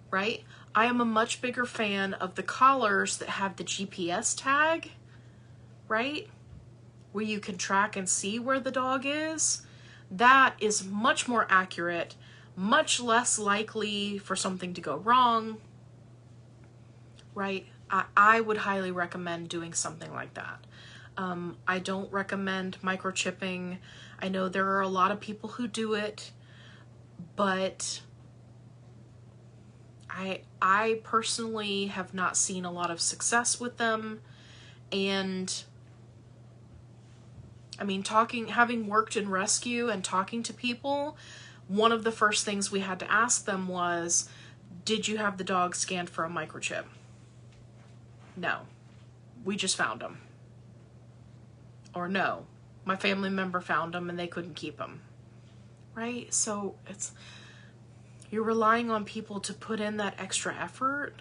A: right? I am a much bigger fan of the collars that have the GPS tag, right? Where you can track and see where the dog is. That is much more accurate, much less likely for something to go wrong, right? I would highly recommend doing something like that. I don't recommend microchipping. I know there are a lot of people who do it, but I personally have not seen a lot of success with them. And I mean, having worked in rescue and talking to people, one of the first things we had to ask them was, did you have the dog scanned for a microchip? No, we just found him. Or no, my family member found him and they couldn't keep him, right? So you're relying on people to put in that extra effort,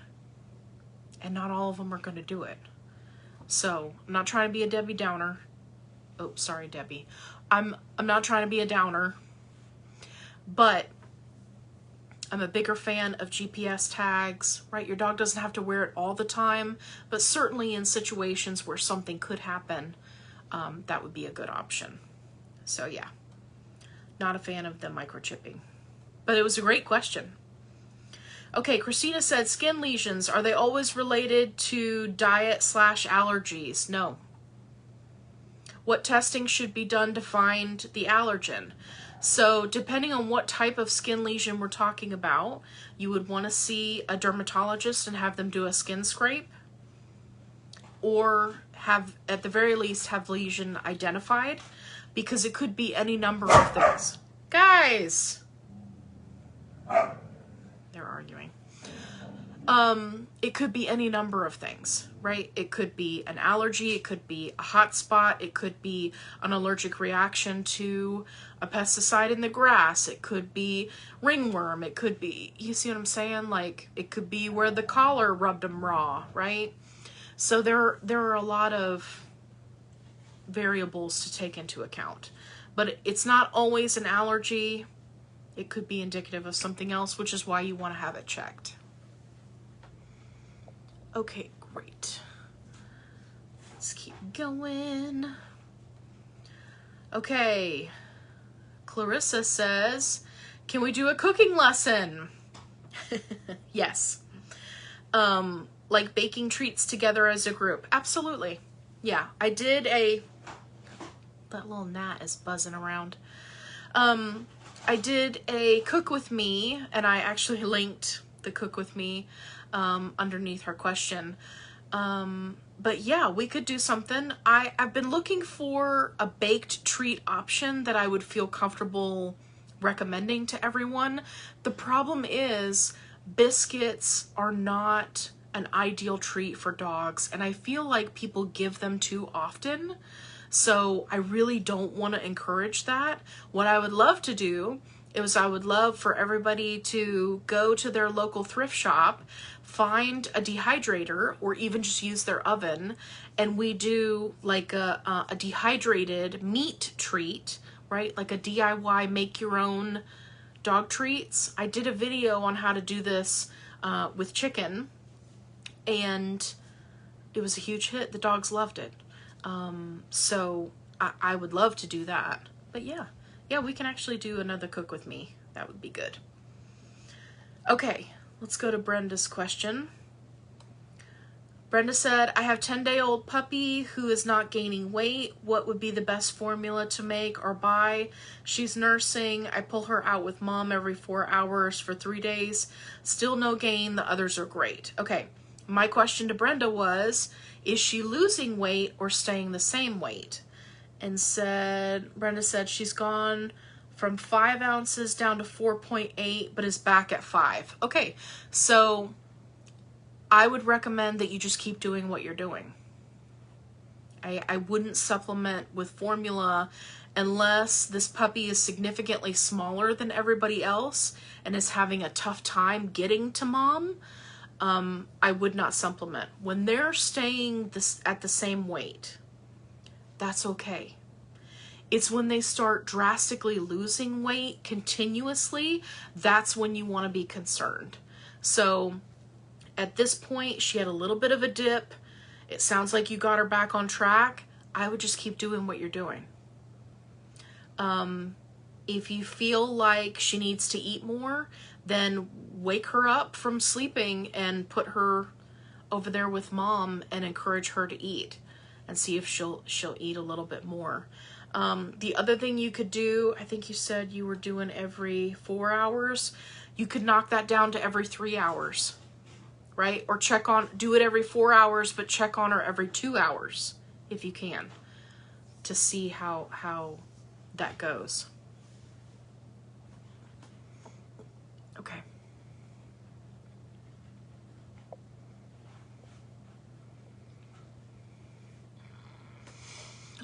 A: and not all of them are going to do it. So I'm not trying to be a Debbie Downer. Oh, sorry, Debbie. I'm not trying to be a downer, but I'm a bigger fan of GPS tags, right? Your dog doesn't have to wear it all the time, but certainly in situations where something could happen, that would be a good option. So yeah, not a fan of the microchipping, but it was a great question. Okay, Christina said, skin lesions, are they always related to diet/allergies? No. What testing should be done to find the allergen? So depending on what type of skin lesion we're talking about, you would want to see a dermatologist and have them do a skin scrape. or have, at the very least, have lesion identified, because it could be any number of things. Guys! They're arguing. It could be any number of things, right? It could be an allergy, it could be a hot spot, it could be an allergic reaction to a pesticide in the grass, it could be ringworm, it could be, you see what I'm saying? Like, it could be where the collar rubbed them raw, right? So there are a lot of variables to take into account. But it's not always an allergy. It could be indicative of something else, which is why you want to have it checked. Okay, great. Let's keep going. Okay. Clarissa says, can we do a cooking lesson? Yes. Like baking treats together as a group. Absolutely. Yeah, I did that little gnat is buzzing around. I did a cook with me, and I actually linked the cook with me underneath her question. But yeah, we could do something. I've been looking for a baked treat option that I would feel comfortable recommending to everyone. The problem is biscuits are not an ideal treat for dogs, and I feel like people give them too often. So I really don't want to encourage that. What I would love to do is I would love for everybody to go to their local thrift shop, find a dehydrator, or even just use their oven, and we do like a dehydrated meat treat, right? Like a DIY make your own dog treats. I did a video on how to do this with chicken, and it was a huge hit. The dogs loved it. So I would love to do that. But yeah, we can actually do another cook with me. That would be good. Okay, let's go to Brenda's question. Brenda said, I have a 10-day-old puppy who is not gaining weight. What would be the best formula to make or buy? She's nursing. I pull her out with mom every 4 hours for 3 days. Still no gain. The others are great. Okay, my question to Brenda was, is she losing weight or staying the same weight? And Brenda said she's gone from 5 ounces down to 4.8, but is back at 5. Okay, so I would recommend that you just keep doing what you're doing. I wouldn't supplement with formula unless this puppy is significantly smaller than everybody else and is having a tough time getting to mom. I would not supplement. When they're staying at the same weight, that's okay. It's when they start drastically losing weight continuously, that's when you want to be concerned. So at this point, she had a little bit of a dip. It sounds like you got her back on track. I would just keep doing what you're doing. If you feel like she needs to eat more, then wake her up from sleeping and put her over there with mom and encourage her to eat and see if she'll eat a little bit more. The other thing you could do, I think you said you were doing every 4 hours. You could knock that down to every 3 hours, right? Or do it every 4 hours, but check on her every 2 hours if you can, to see how that goes. Okay.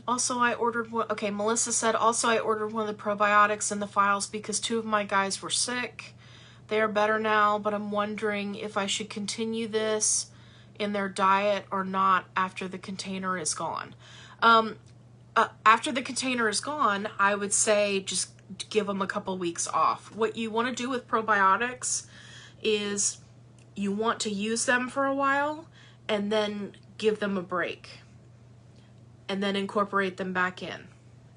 A: Also, I ordered one. Okay, Melissa said, also I ordered one of the probiotics in the files because 2 of my guys were sick. They are better now, but I'm wondering if I should continue this in their diet or not after the container is gone. After the container is gone, I would say just give them a couple weeks off. What you want to do with probiotics is you want to use them for a while and then give them a break. And then incorporate them back in,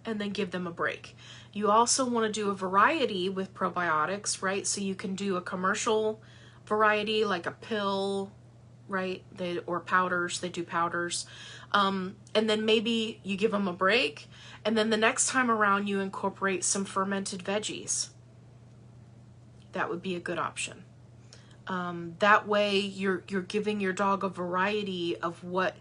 A: and then give them a break. You also want to do a variety with probiotics, right? So you can do a commercial variety, like a pill, right? Or powders, they do powders. And then maybe you give them a break, and then the next time around you incorporate some fermented veggies. That would be a good option. That way you're giving your dog a variety of what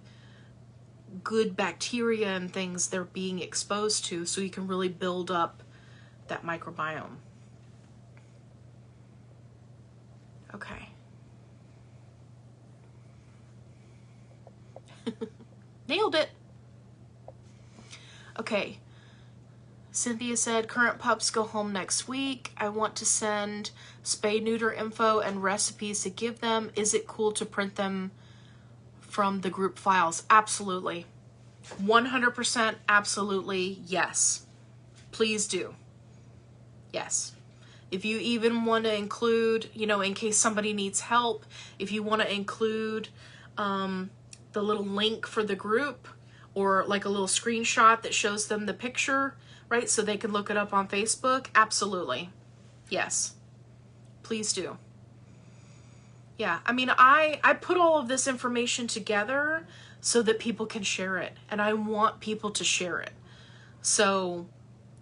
A: good bacteria and things they're being exposed to, so you can really build up that microbiome. Okay. Nailed it. Okay. Cynthia said, current pups go home next week. I want to send spay neuter info and recipes to give them. Is it cool to print them from the group files? Absolutely. 100% absolutely yes. Please do. Yes. If you even want to include, you know, in case somebody needs help, if you want to include the little link for the group, or like a little screenshot that shows them the picture, right, so they can look it up on Facebook, absolutely. Yes. Please do. Yeah, I mean, I put all of this information together so that people can share it, and I want people to share it. So,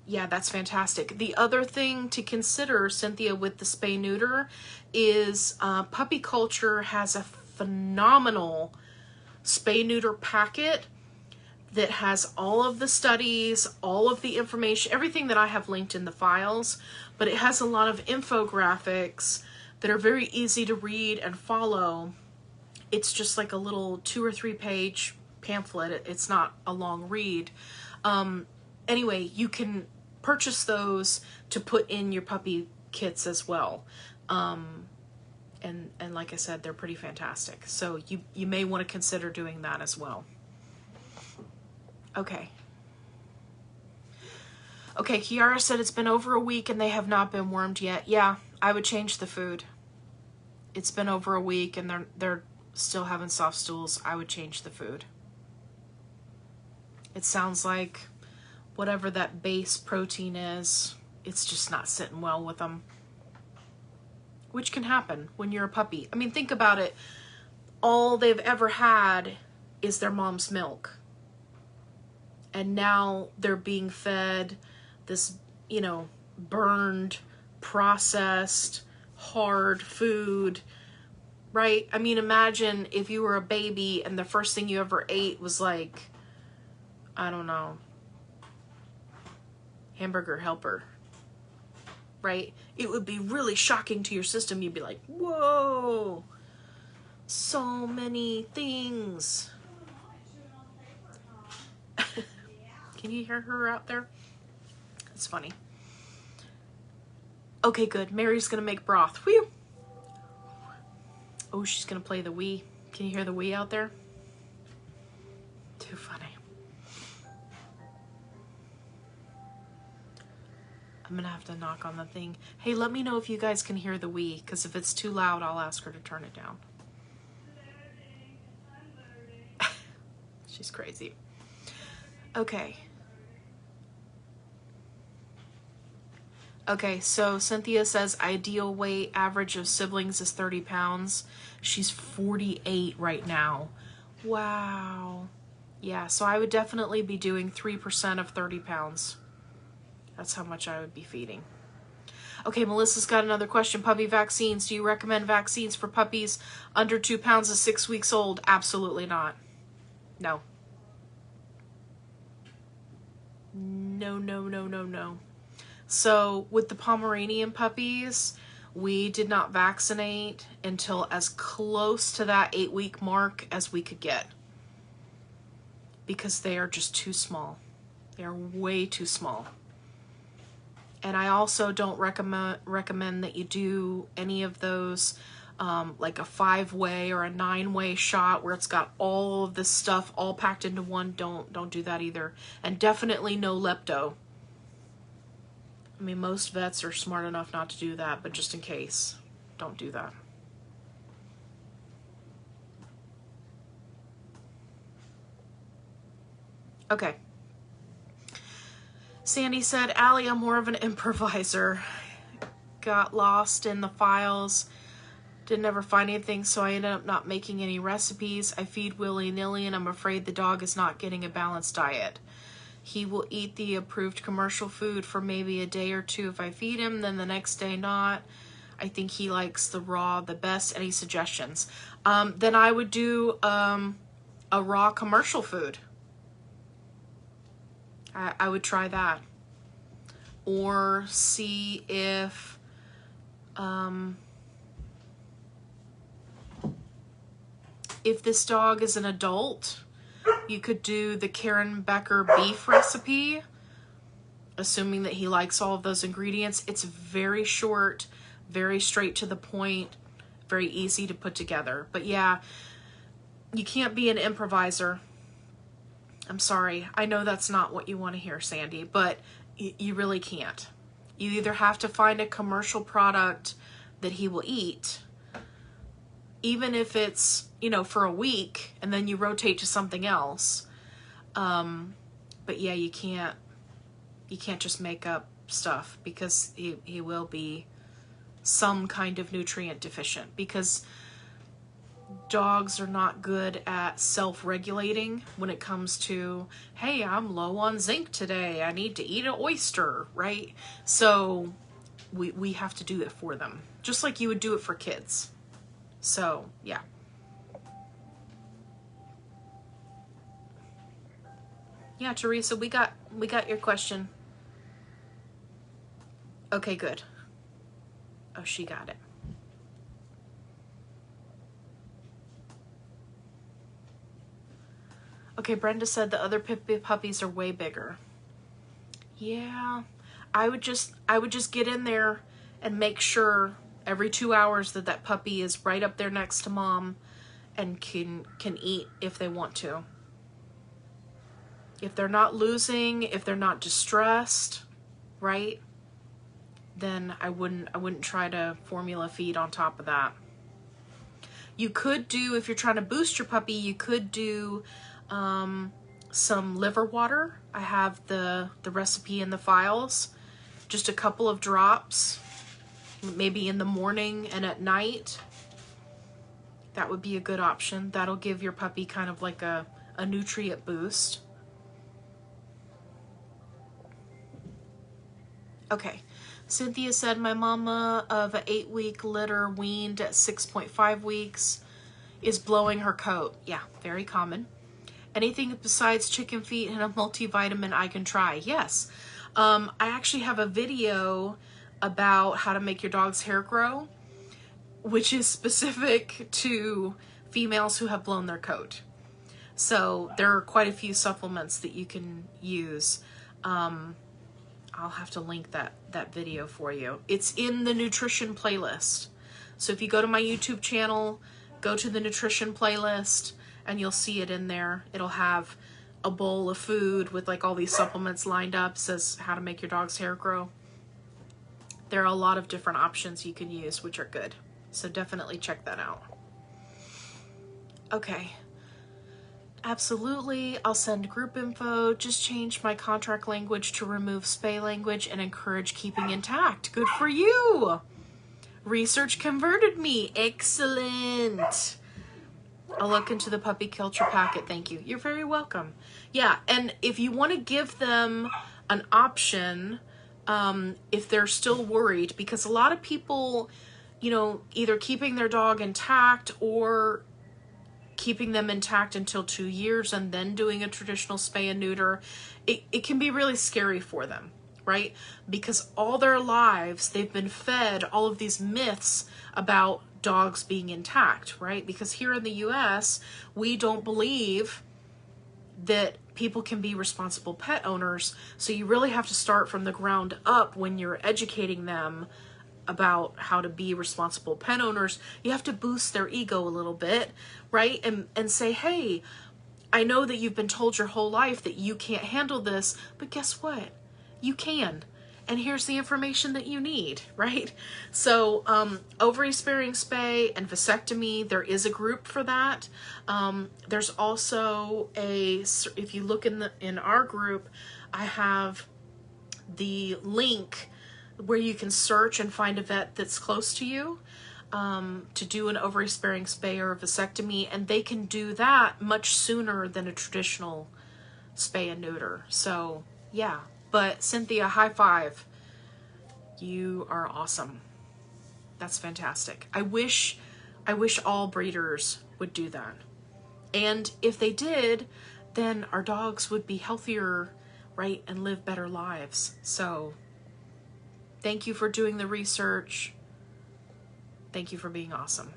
A: yeah, that's fantastic. The other thing to consider, Cynthia, with the spay neuter is Puppy Culture has a phenomenal spay neuter packet that has all of the studies, all of the information, everything that I have linked in the files, but it has a lot of infographics that are very easy to read and follow. It's just like a little 2 or 3 page pamphlet. It's not a long read. Anyway, you can purchase those to put in your puppy kits as well. And like I said, they're pretty fantastic. So you may want to consider doing that as well. Okay. Okay, Kiara said it's been over a week and they have not been wormed yet. Yeah, I would change the food. It's been over a week and they're still having soft stools. I would change the food. It sounds like whatever that base protein is, it's just not sitting well with them. Which can happen when you're a puppy. I mean, think about it. All they've ever had is their mom's milk. And now they're being fed this, you know, burned, processed, hard food, right? I mean, imagine if you were a baby and the first thing you ever ate was like, I don't know, Hamburger Helper, right? It would be really shocking to your system. You'd be like, whoa, so many things. Can you hear her out there? It's funny. Okay, good. Mary's gonna make broth. Whew. Oh, she's gonna play the Wii. Can you hear the Wii out there? Too funny. I'm gonna have to knock on the thing. Hey, let me know if you guys can hear the Wii, because if it's too loud, I'll ask her to turn it down. She's crazy. Okay. Okay, so Cynthia says ideal weight average of siblings is 30 pounds. She's 48 right now. Wow. Yeah, so I would definitely be doing 3% of 30 pounds. That's how much I would be feeding. Okay, Melissa's got another question. Puppy vaccines. Do you recommend vaccines for puppies under 2 pounds and 6 weeks old? Absolutely not. No. No, no, no, no, no. So with the Pomeranian puppies, we did not vaccinate until as close to that 8-week mark as we could get, because they are just too small. They are way too small. And I also don't recommend that you do any of those like a 5-way or a 9-way shot where it's got all of this stuff all packed into one. Don't do that either. And definitely no lepto. I mean, most vets are smart enough not to do that, but just in case, don't do that. Okay. Sandy said, Allie, I'm more of an improviser. Got lost in the files. Didn't ever find anything, so I ended up not making any recipes. I feed willy-nilly, and I'm afraid the dog is not getting a balanced diet. He will eat the approved commercial food for maybe a day or two if I feed him, then the next day not. I think he likes the raw the best. Any suggestions? Then I would do a raw commercial food. I would try that. Or see if this dog is an adult, you could do the Karen Becker beef recipe, assuming that he likes all of those ingredients. It's very short, very straight to the point, very easy to put together. But yeah, you can't be an improviser. I'm sorry. I know that's not what you want to hear, Sandy, but you really can't. You either have to find a commercial product that he will eat, even if it's, you know, for a week, and then you rotate to something else. But yeah, you can't just make up stuff, because he will be some kind of nutrient deficient, because dogs are not good at self-regulating when it comes to, hey, I'm low on zinc today, I need to eat an oyster, right? So we have to do it for them, just like you would do it for kids. So yeah. Yeah, Teresa, we got your question. Okay, good. Oh, she got it. Okay, Brenda said the other puppies are way bigger. Yeah, I would just get in there and make sure every 2 hours that puppy is right up there next to mom and can eat if they want to. If they're not losing, if they're not distressed, right? Then I wouldn't try to formula feed on top of that. You could do, if you're trying to boost your puppy, you could do some liver water. I have the recipe in the files. Just a couple of drops, maybe in the morning and at night. That would be a good option. That'll give your puppy kind of like a nutrient boost. Okay, Cynthia said, my mama of an 8-week litter weaned at 6.5 weeks is blowing her coat. Yeah, very common. Anything besides chicken feet and a multivitamin I can try? Yes. I actually have a video about how to make your dog's hair grow, which is specific to females who have blown their coat. So there are quite a few supplements that you can use. I'll have to link that video for you. It's in the nutrition playlist. So if you go to my YouTube channel, go to the nutrition playlist, and you'll see it in there. It'll have a bowl of food with like all these supplements lined up, says how to make your dog's hair grow. There are a lot of different options you can use, which are good. So definitely check that out. Okay. Absolutely, I'll send group info. Just change my contract language to remove spay language and encourage keeping intact. Good for you. Research converted me. Excellent. I'll look into the puppy culture packet. Thank you. You're very welcome. Yeah, and if you want to give them an option, if they're still worried, because a lot of people, you know, either keeping their dog intact or keeping them intact until 2 years and then doing a traditional spay and neuter, it can be really scary for them, right? Because all their lives they've been fed all of these myths about dogs being intact, right? Because here in the US, we don't believe that people can be responsible pet owners. So you really have to start from the ground up when you're educating them about how to be responsible pet owners. You have to boost their ego a little bit, right? And say, hey, I know that you've been told your whole life that you can't handle this, but guess what? You can. And here's the information that you need, right? So ovary sparing spay and vasectomy, there is a group for that. There's also if you look in our group, I have the link where you can search and find a vet that's close to you to do an ovary sparing spay or a vasectomy, and they can do that much sooner than a traditional spay and neuter. So yeah, but Cynthia, high five. You are awesome. That's fantastic. I wish all breeders would do that. And if they did, then our dogs would be healthier right, and live better lives. So thank you for doing the research. Thank you for being awesome.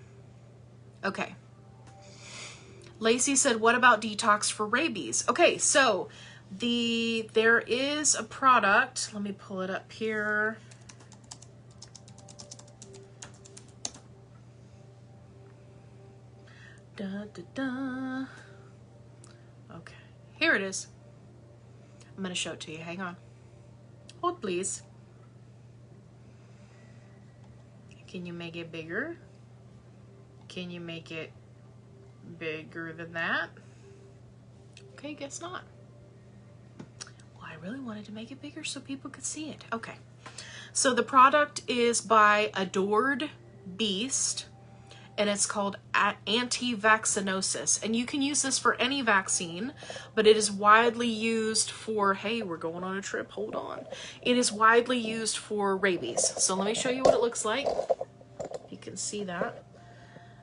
A: Okay. Lacey said, what about detox for rabies? Okay, so there is a product. Let me pull it up here. Da, da, da. Okay, here it is. I'm going to show it to you. Hang on. Hold, please. Can you make it bigger? Can you make it bigger than that? Okay, guess not. Well, I really wanted to make it bigger so people could see it. Okay. So the product is by Adored Beast, and it's called Anti-Vaccinosis. And you can use this for any vaccine, but it is widely used for, hey, we're going on a trip, hold on. It is widely used for rabies. So let me show you what it looks like. You can see that.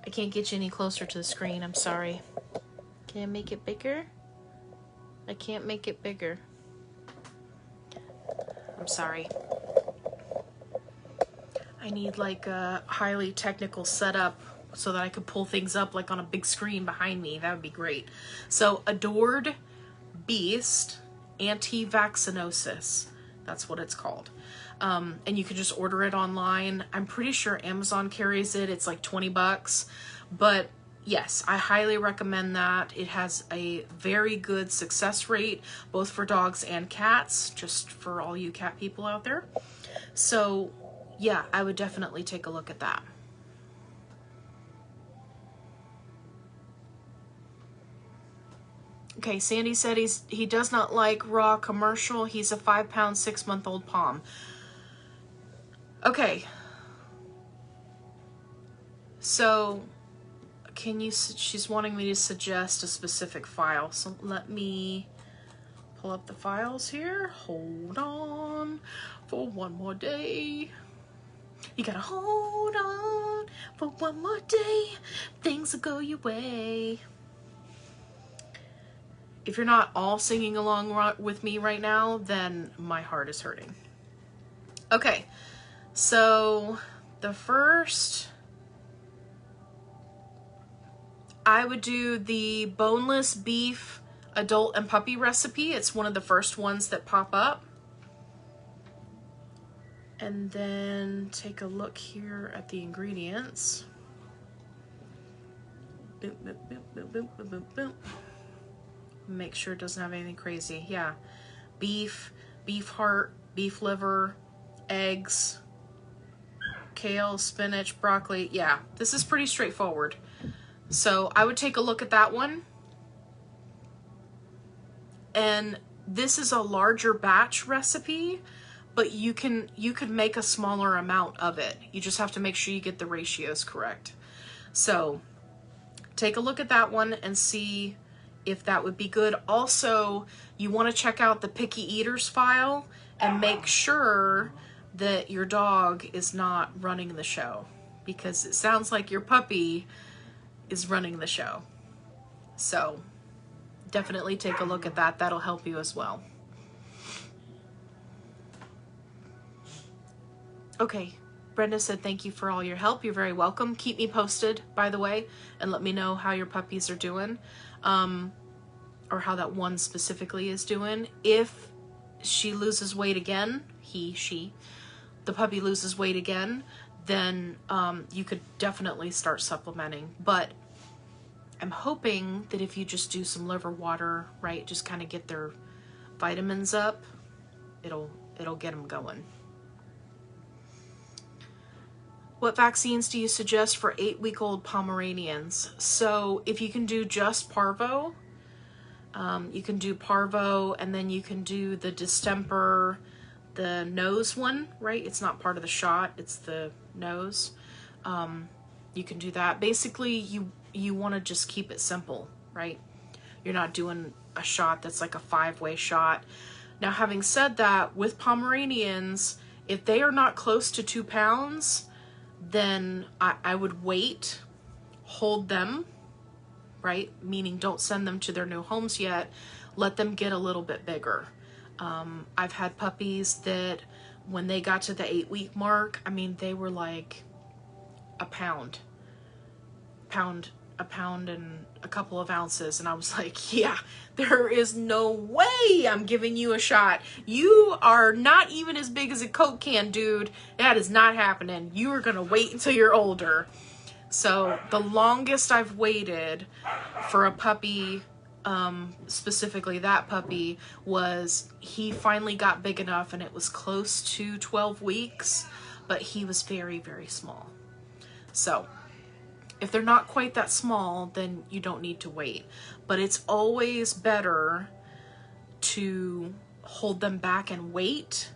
A: I can't get you any closer to the screen, I'm sorry. Can I make it bigger? I can't make it bigger. I'm sorry. I need like a highly technical setup so that I could pull things up like on a big screen behind me. That would be great. So Adored Beast Anti-Vaccinosis. That's what it's called. And you can just order it online. I'm pretty sure Amazon carries it. It's like 20 bucks. But yes, I highly recommend that. It has a very good success rate, both for dogs and cats, just for all you cat people out there. So yeah, I would definitely take a look at that. Okay, Sandy said he does not like raw commercial. He's a 5-pound, 6-month-old Pom. Okay. So, she's wanting me to suggest a specific file. So let me pull up the files here. Hold on for one more day. You gotta hold on for one more day. Things will go your way. If you're not all singing along with me right now, then my heart is hurting. Okay, so the first, I would do the boneless beef adult and puppy recipe. It's one of the first ones that pop up. And then take a look here at the ingredients. Boop, boop, boop, boop, boop, boop, boop, boop. Make sure it doesn't have anything crazy. Yeah, beef, beef heart, beef liver, eggs, kale, spinach, broccoli. Yeah, this is pretty straightforward. So I would take a look at that one. And this is a larger batch recipe, but you could make a smaller amount of it. You just have to make sure you get the ratios correct. So take a look at that one and see if that would be good. Also, you want to check out the picky eaters file and make sure that your dog is not running the show, because it sounds like your puppy is running the show. So definitely take a look at that. That'll help you as well. Okay, Brenda said thank you for all your help. You're very welcome. Keep me posted, by the way, and let me know how your puppies are doing. Or how that one specifically is doing. If she loses weight again, the puppy loses weight again, then you could definitely start supplementing. But I'm hoping that if you just do some liver water, right, just kind of get their vitamins up, it'll get them going. What vaccines do you suggest for 8-week-old Pomeranians? So if you can do just parvo, you can do parvo, and then you can do the distemper, the nose one, right? It's not part of the shot, it's the nose. You can do that. Basically, you want to just keep it simple, right? You're not doing a shot that's like a 5-way shot. Now, having said that, with Pomeranians, if they are not close to 2 pounds, then I would wait, hold them, right? Meaning don't send them to their new homes yet. Let them get a little bit bigger. I've had puppies that when they got to the 8-week mark, I mean, they were like a pound and a couple of ounces. And I was like, yeah, there is no way I'm giving you a shot. You are not even as big as a Coke can, dude. That is not happening. You are going to wait until you're older. So the longest I've waited for a puppy, specifically that puppy, was he finally got big enough, and it was close to 12 weeks, but he was very, very small. So if they're not quite that small, then you don't need to wait. But it's always better to hold them back and wait,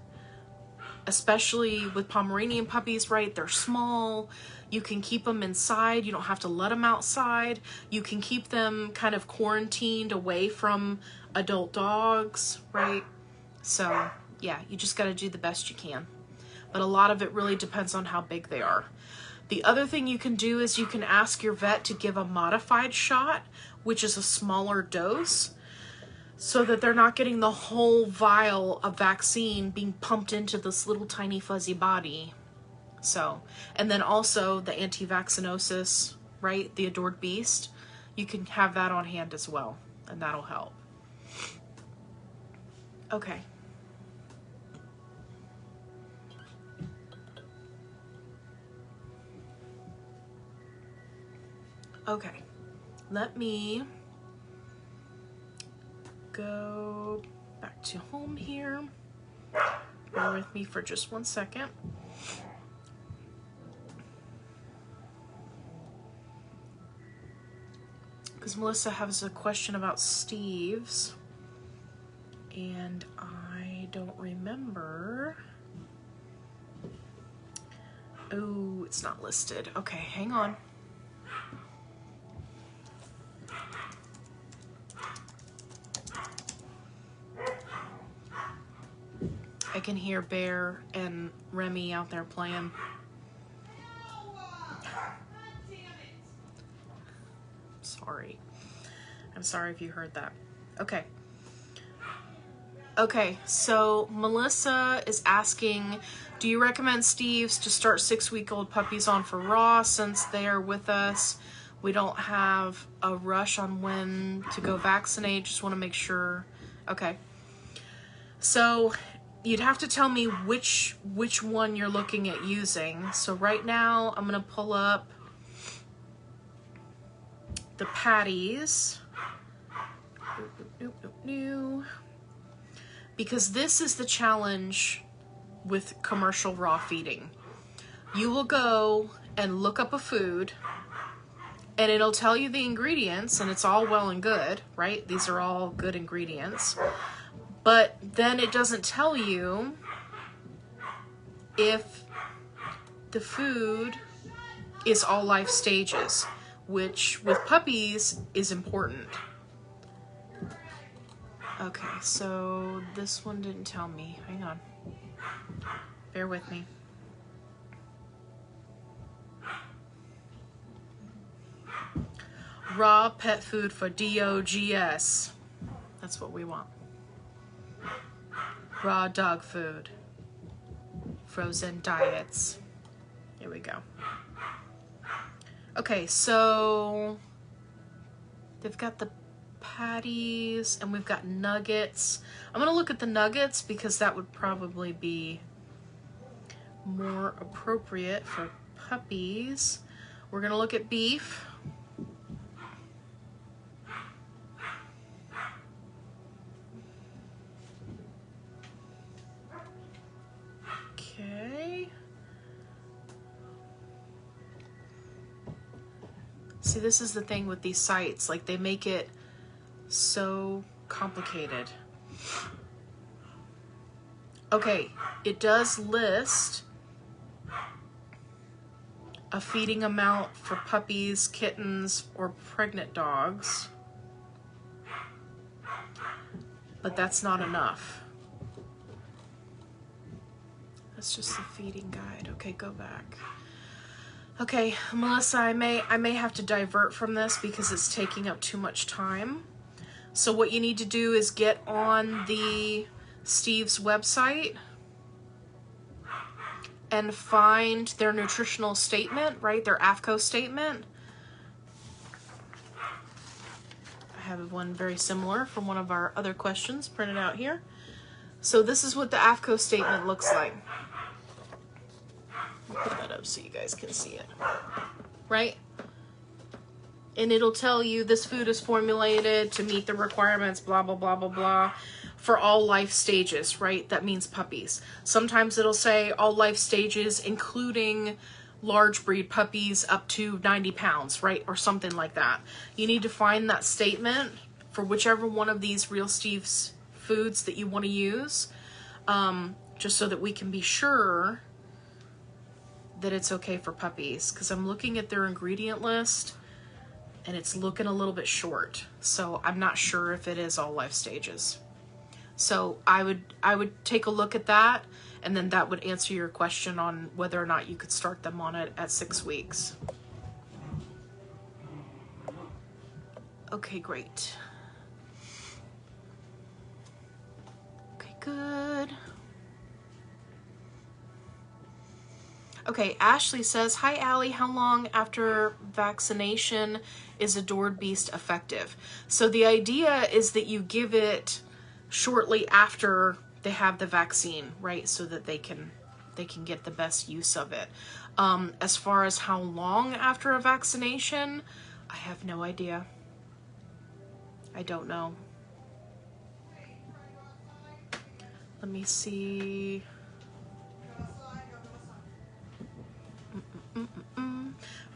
A: especially with Pomeranian puppies, right? They're small. You can keep them inside. You don't have to let them outside. You can keep them kind of quarantined away from adult dogs, right? So yeah, you just got to do the best you can. But a lot of it really depends on how big they are. The other thing you can do is you can ask your vet to give a modified shot, which is a smaller dose, so that they're not getting the whole vial of vaccine being pumped into this little tiny fuzzy body. So, and then also the anti-vaccinosis, right? The Adored Beast. You can have that on hand as well, and that'll help. Okay. Okay, let me go back to home here. Bear with me for just 1 second. Because Melissa has a question about Steve's, and I don't remember. Oh, it's not listed. Okay, hang on. I can hear Bear and Remy out there playing. Sorry. I'm sorry if you heard that. Okay. Okay, so Melissa is asking, do you recommend Steve's to start 6-week-old puppies on for raw since they are with us? We don't have a rush on when to go vaccinate. Just want to make sure. Okay. So you'd have to tell me which one you're looking at using. So right now I'm going to pull up the patties. Because this is the challenge with commercial raw feeding. You will go and look up a food and it'll tell you the ingredients, and it's all well and good, right? These are all good ingredients. But then it doesn't tell you if the food is all life stages, which with puppies is important. Okay, so this one didn't tell me. Hang on. Bear with me. Raw pet food for DOGS. That's what we want. Raw dog food. Frozen diets. Here we go. Okay, so they've got the patties and we've got nuggets. I'm gonna look at the nuggets because that would probably be more appropriate for puppies. We're gonna look at beef. Okay. See, this is the thing with these sites, like they make it so complicated. Okay, it does list a feeding amount for puppies, kittens, or pregnant dogs, but that's not enough. That's just the feeding guide. Okay, go back. Okay, Melissa, I may have to divert from this because it's taking up too much time. So what you need to do is get on the Steve's website and find their nutritional statement, right? Their AFCO statement. I have one very similar from one of our other questions printed out here. So this is what the AFCO statement looks like. I'll put that up so you guys can see it, right? And it'll tell you this food is formulated to meet the requirements, blah, blah, blah, blah, blah, for all life stages, right? That means puppies. Sometimes it'll say all life stages, including large breed puppies up to 90 pounds, right? Or something like that. You need to find that statement for whichever one of these Real Steve's foods that you want to use, just so that we can be sure that it's okay for puppies. Because I'm looking at their ingredient list and it's looking a little bit short. So I'm not sure if it is all life stages. So I would take a look at that, and then that would answer your question on whether or not you could start them on it at 6 weeks. Okay, great. Okay, good. Okay, Ashley says, hi Allie, how long after vaccination is Adored Beast effective? So the idea is that you give it shortly after they have the vaccine, right? So that they can get the best use of it. As far as how long after a vaccination, I have no idea. I don't know. Let me see.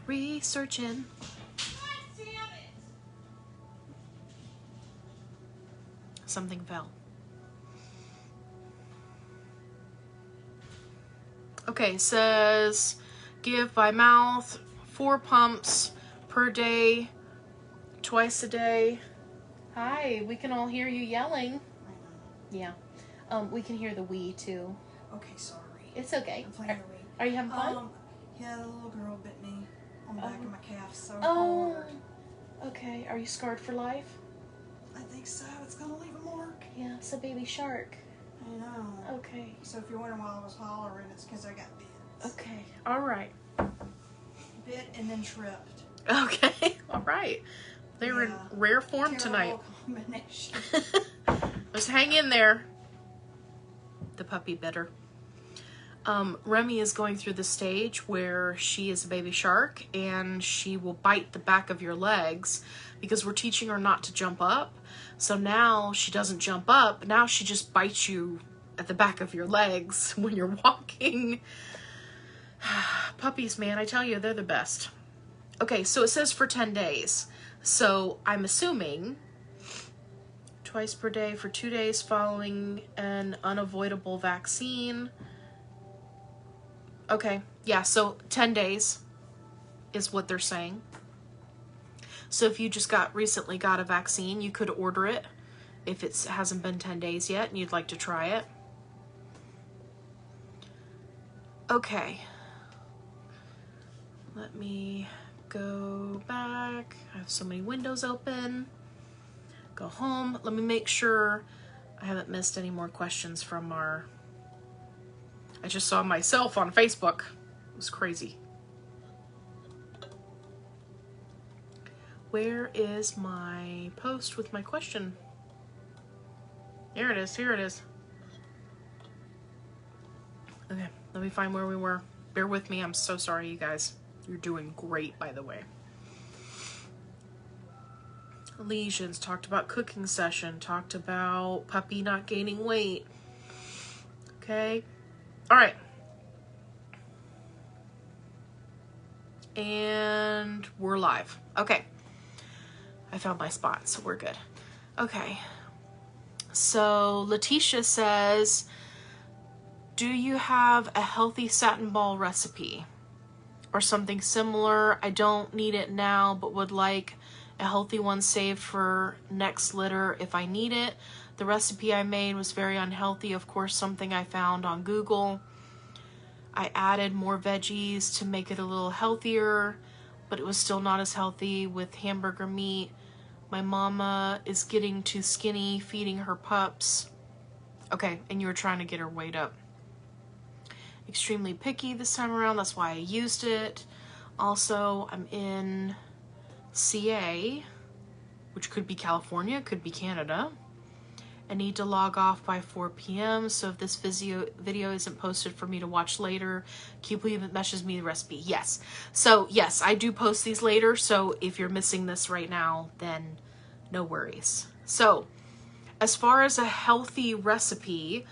A: Researching. Something fell. Okay, says give by mouth 4 pumps per day, twice a day. Hi, we can all hear you yelling. Yeah. We can hear the we too.
B: Okay, sorry.
A: It's okay.
B: I'm playing the Wii.
A: Are you having fun?
B: Yeah, the little girl bit me on the back of my calf so
A: Oh.
B: hard.
A: Okay. Are you scarred for life?
B: I think so. It's gonna leave a mark.
A: Yeah, so baby shark.
B: I know.
A: Okay.
B: So if you're wondering why I was hollering, it's because I got bit.
A: Okay. All right.
B: Bit and then tripped.
A: Okay. All right. They're in rare form tonight.
B: Combination.
A: Just hang in there. The puppy bit her. Remy is going through the stage where she is a baby shark and she will bite the back of your legs because we're teaching her not to jump up. So now she doesn't jump up. Now she just bites you at the back of your legs when you're walking. Puppies, man, I tell you, they're the best. Okay, so it says for 10 days. So I'm assuming twice per day for 2 days following an unavoidable vaccine. Okay, yeah, so 10 days is what they're saying. So if you just recently got a vaccine, you could order it if it hasn't been 10 days yet and you'd like to try it. Okay. Let me go back. I have so many windows open. Go home. Let me make sure I haven't missed any more questions from our... I just saw myself on Facebook. It was crazy. Where is my post with my question? Here it is. Here it is. Okay, let me find where we were. Bear with me. I'm so sorry, you guys. You're doing great, by the way. Lesions. Talked about cooking session. Talked about puppy not gaining weight. Okay. All right. And we're live. Okay. I found my spot, so we're good. Okay. So Letitia says, do you have a healthy satin ball recipe or something similar? I don't need it now, but would like a healthy one saved for next litter if I need it. The recipe I made was very unhealthy. Of course, something I found on Google. I added more veggies to make it a little healthier, but it was still not as healthy with hamburger meat. My mama is getting too skinny feeding her pups. Okay, and you were trying to get her weight up. Extremely picky this time around. That's why I used it. Also, I'm in CA, which could be California, could be Canada. I need to log off by 4 p.m. So if this video isn't posted for me to watch later, can you please message me the recipe? Yes. So yes, I do post these later. So if you're missing this right now, then no worries. So as far as a healthy recipe,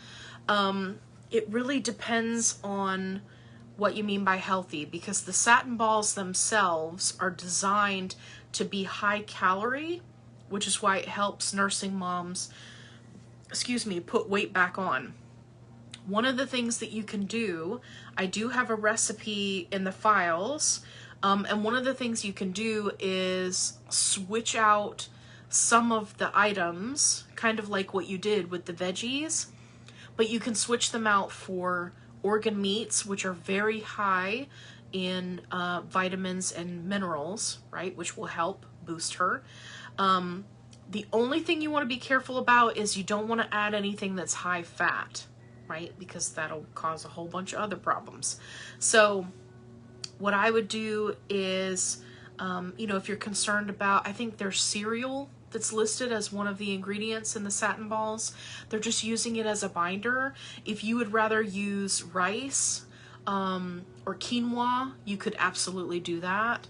A: it really depends on what you mean by healthy, because the satin balls themselves are designed to be high calorie, which is why it helps nursing moms, put weight back on. One of the things that you can do, I do have a recipe in the files, and one of the things you can do is switch out some of the items, kind of like what you did with the veggies, but you can switch them out for organ meats, which are very high in vitamins and minerals, right, which will help boost her. The only thing you want to be careful about is you don't want to add anything that's high fat, right? Because that'll cause a whole bunch of other problems. So what I would do is, if you're concerned about, I think there's cereal that's listed as one of the ingredients in the satin balls. They're just using it as a binder. If you would rather use rice or quinoa, you could absolutely do that.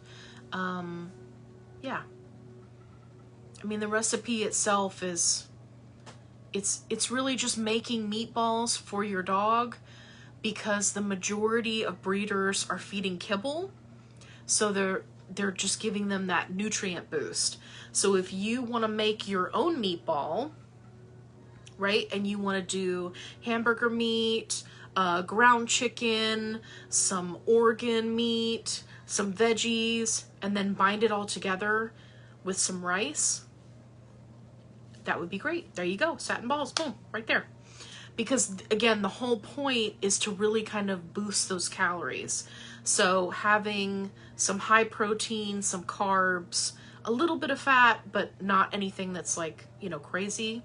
A: Yeah. I mean, the recipe itself is, it's really just making meatballs for your dog, because the majority of breeders are feeding kibble. So they're just giving them that nutrient boost. So if you want to make your own meatball, right, and you want to do hamburger meat, ground chicken, some organ meat, some veggies, and then bind it all together with some rice, that would be great. There you go. Satin balls. Boom. Right there. Because again, the whole point is to really kind of boost those calories. So having some high protein, some carbs, a little bit of fat, but not anything that's like, crazy,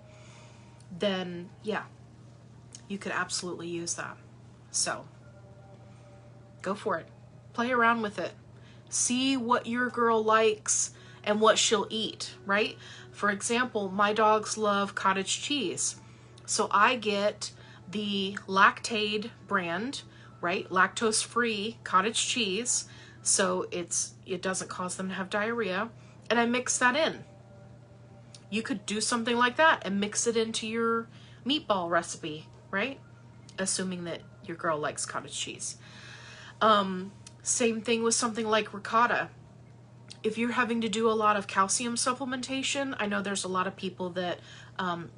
A: then yeah, you could absolutely use that. So go for it. Play around with it. See what your girl likes and what she'll eat, right? For example, my dogs love cottage cheese. So I get the Lactaid brand, right? Lactose-free cottage cheese. So it doesn't cause them to have diarrhea. And I mix that in. You could do something like that and mix it into your meatball recipe, right? Assuming that your girl likes cottage cheese. Same thing with something like ricotta. If you're having to do a lot of calcium supplementation, I know there's a lot of people that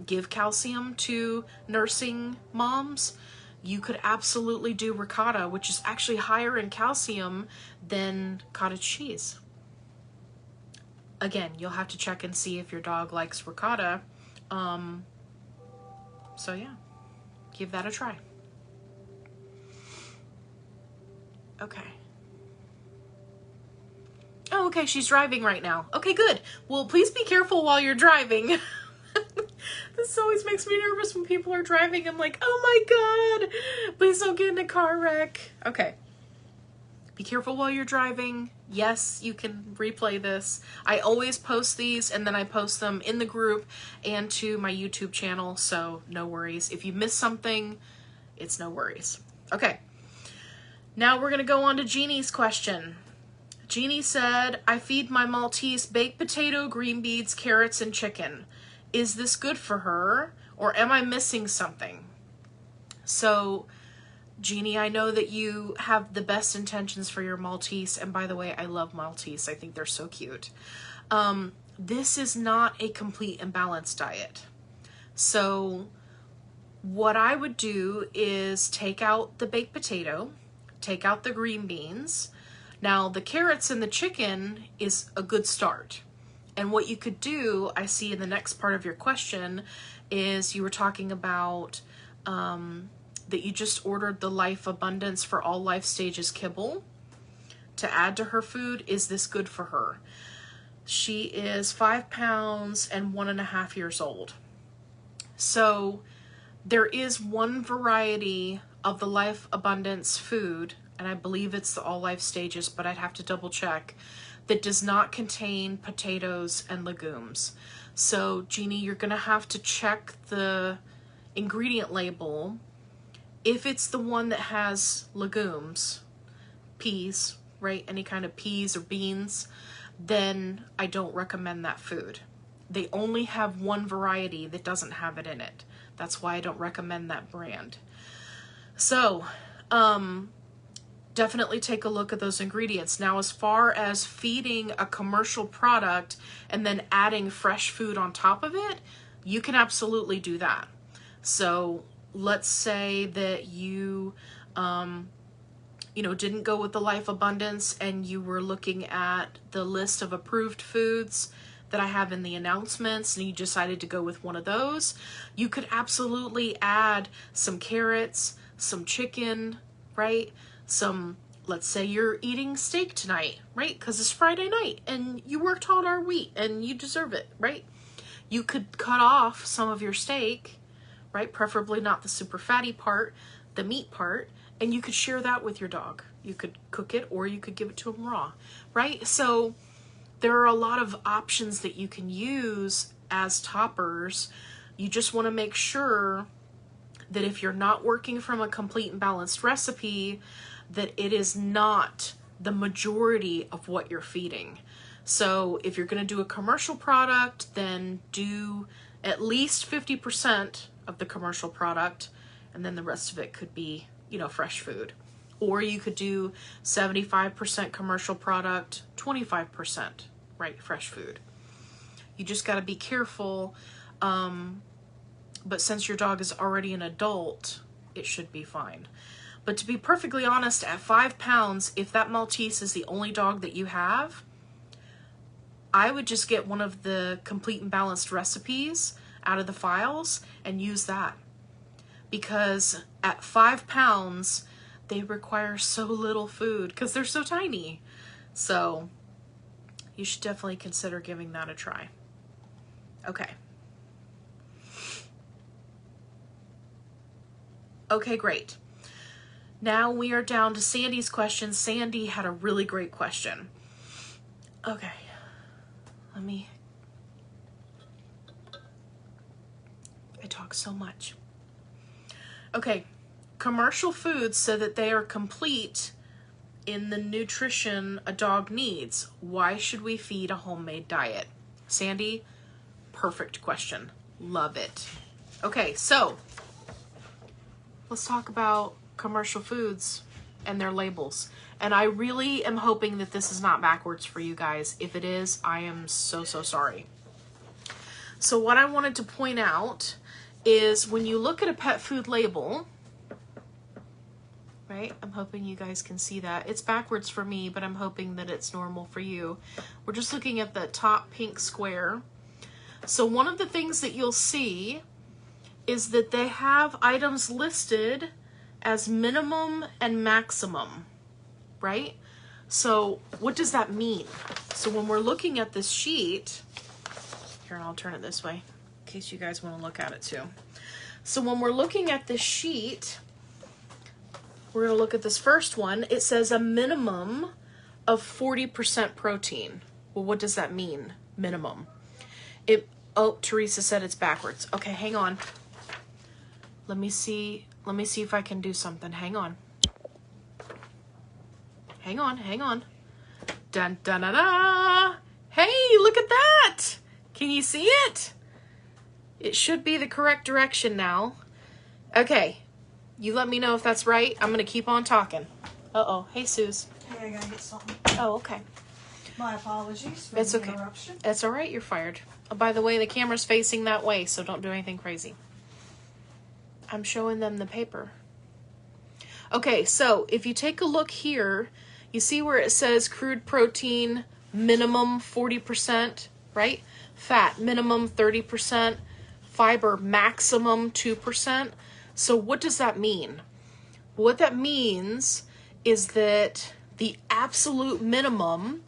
A: give calcium to nursing moms. You could absolutely do ricotta, which is actually higher in calcium than cottage cheese. Again, you'll have to check and see if your dog likes ricotta. So yeah, give that a try. Okay. Oh, okay, she's driving right now. Okay, good. Well, please be careful while you're driving. This always makes me nervous when people are driving. I'm like, oh my God, please don't get in a car wreck. Okay. Be careful while you're driving. Yes, you can replay this. I always post these, and then I post them in the group and to my YouTube channel, so no worries. If you miss something, it's no worries. Okay. Now we're going to go on to Jeannie's question. Jeannie said, I feed my Maltese baked potato, green beans, carrots, and chicken. Is this good for her, or am I missing something? So, Jeannie, I know that you have the best intentions for your Maltese, and by the way, I love Maltese. I think they're so cute. This is not a complete and balanced diet. So, what I would do is take out the baked potato, take out the green beans. Now, the carrots and the chicken is a good start. And what you could do, I see in the next part of your question, is you were talking about that you just ordered the Life Abundance for All Life Stages kibble to add to her food. Is this good for her? She is 5 pounds and 1.5 years old. So There is one variety of the Life Abundance food, and I believe it's the All Life Stages, but I'd have to double check, that does not contain potatoes and legumes. So, Jeannie, you're going to have to check the ingredient label. If it's the one that has legumes, peas, right, any kind of peas or beans, then I don't recommend that food. They only have one variety that doesn't have it in it. That's why I don't recommend that brand. So, definitely take a look at those ingredients. Now, as far as feeding a commercial product and then adding fresh food on top of it, you can absolutely do that. So, let's say that you, didn't go with the Life Abundance and you were looking at the list of approved foods that I have in the announcements and you decided to go with one of those. You could absolutely add some carrots, some chicken, right? Let's say you're eating steak tonight, right? Because it's Friday night and you worked all our week and you deserve it, right? You could cut off some of your steak, right? Preferably not the super fatty part, the meat part, and you could share that with your dog. You could cook it or you could give it to them raw, right? So there are a lot of options that you can use as toppers. You just want to make sure that if you're not working from a complete and balanced recipe, that it is not the majority of what you're feeding. So if you're going to do a commercial product, then do at least 50% of the commercial product, and then the rest of it could be, fresh food. Or you could do 75% commercial product, 25%, right, fresh food. You just got to be careful. But since your dog is already an adult, it should be fine. But to be perfectly honest, at 5 pounds, if that Maltese is the only dog that you have, I would just get one of the complete and balanced recipes out of the files and use that. Because at 5 pounds, they require so little food because they're so tiny. So you should definitely consider giving that a try. Okay. Okay, great. Now we are down to Sandy's question. Sandy had a really great question. Okay, I talk so much. Okay, commercial foods so that they are complete in the nutrition a dog needs. Why should we feed a homemade diet? Sandy, perfect question. Love it. Okay, so let's talk about commercial foods and their labels. And I really am hoping that this is not backwards for you guys. If it is, I am so sorry. So what I wanted to point out is when you look at a pet food label, right? I'm hoping you guys can see that. It's backwards for me, but I'm hoping that it's normal for you. We're just looking at the top pink square. So one of the things that you'll see is that they have items listed as minimum and maximum, right? So what does that mean? So when we're looking at this sheet, here, I'll turn it this way in case you guys want to look at it too. So when we're looking at this sheet, we're going to look at this first one. It says a minimum of 40% protein. Well, what does that mean, minimum? Oh, Teresa said it's backwards. Okay, hang on. Let me see if I can do something. Hang on. Hang on. Dun, dun, dun, dun. Hey, look at that. Can you see it? It should be the correct direction now. Okay. You let me know if that's right. I'm going to keep on talking. Uh-oh. Hey, Suze.
B: Hey, I gotta get something.
A: Oh, okay.
B: My apologies for
A: It's
B: the
A: okay.
B: interruption.
A: That's all right. You're fired. Oh, by the way, the camera's facing that way, so don't do anything crazy. I'm showing them the paper. Okay, so if you take a look here, you see where it says crude protein minimum 40%, right? Fat minimum 30%, fiber maximum 2%. So what does that mean? What that means is that the absolute minimum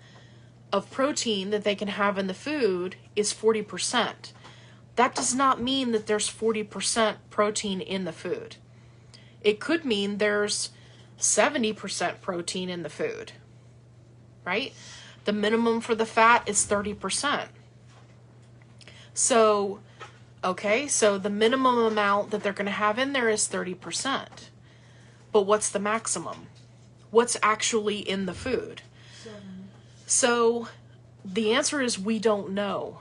A: of protein that they can have in the food is 40%. that does not mean that there's 40% protein in the food. It could mean there's 70% protein in the food, right? The minimum for the fat is 30%. So, okay, so the minimum amount that they're going to have in there is 30%. But what's the maximum? What's actually in the food?
B: 7.
A: So the answer is we don't know,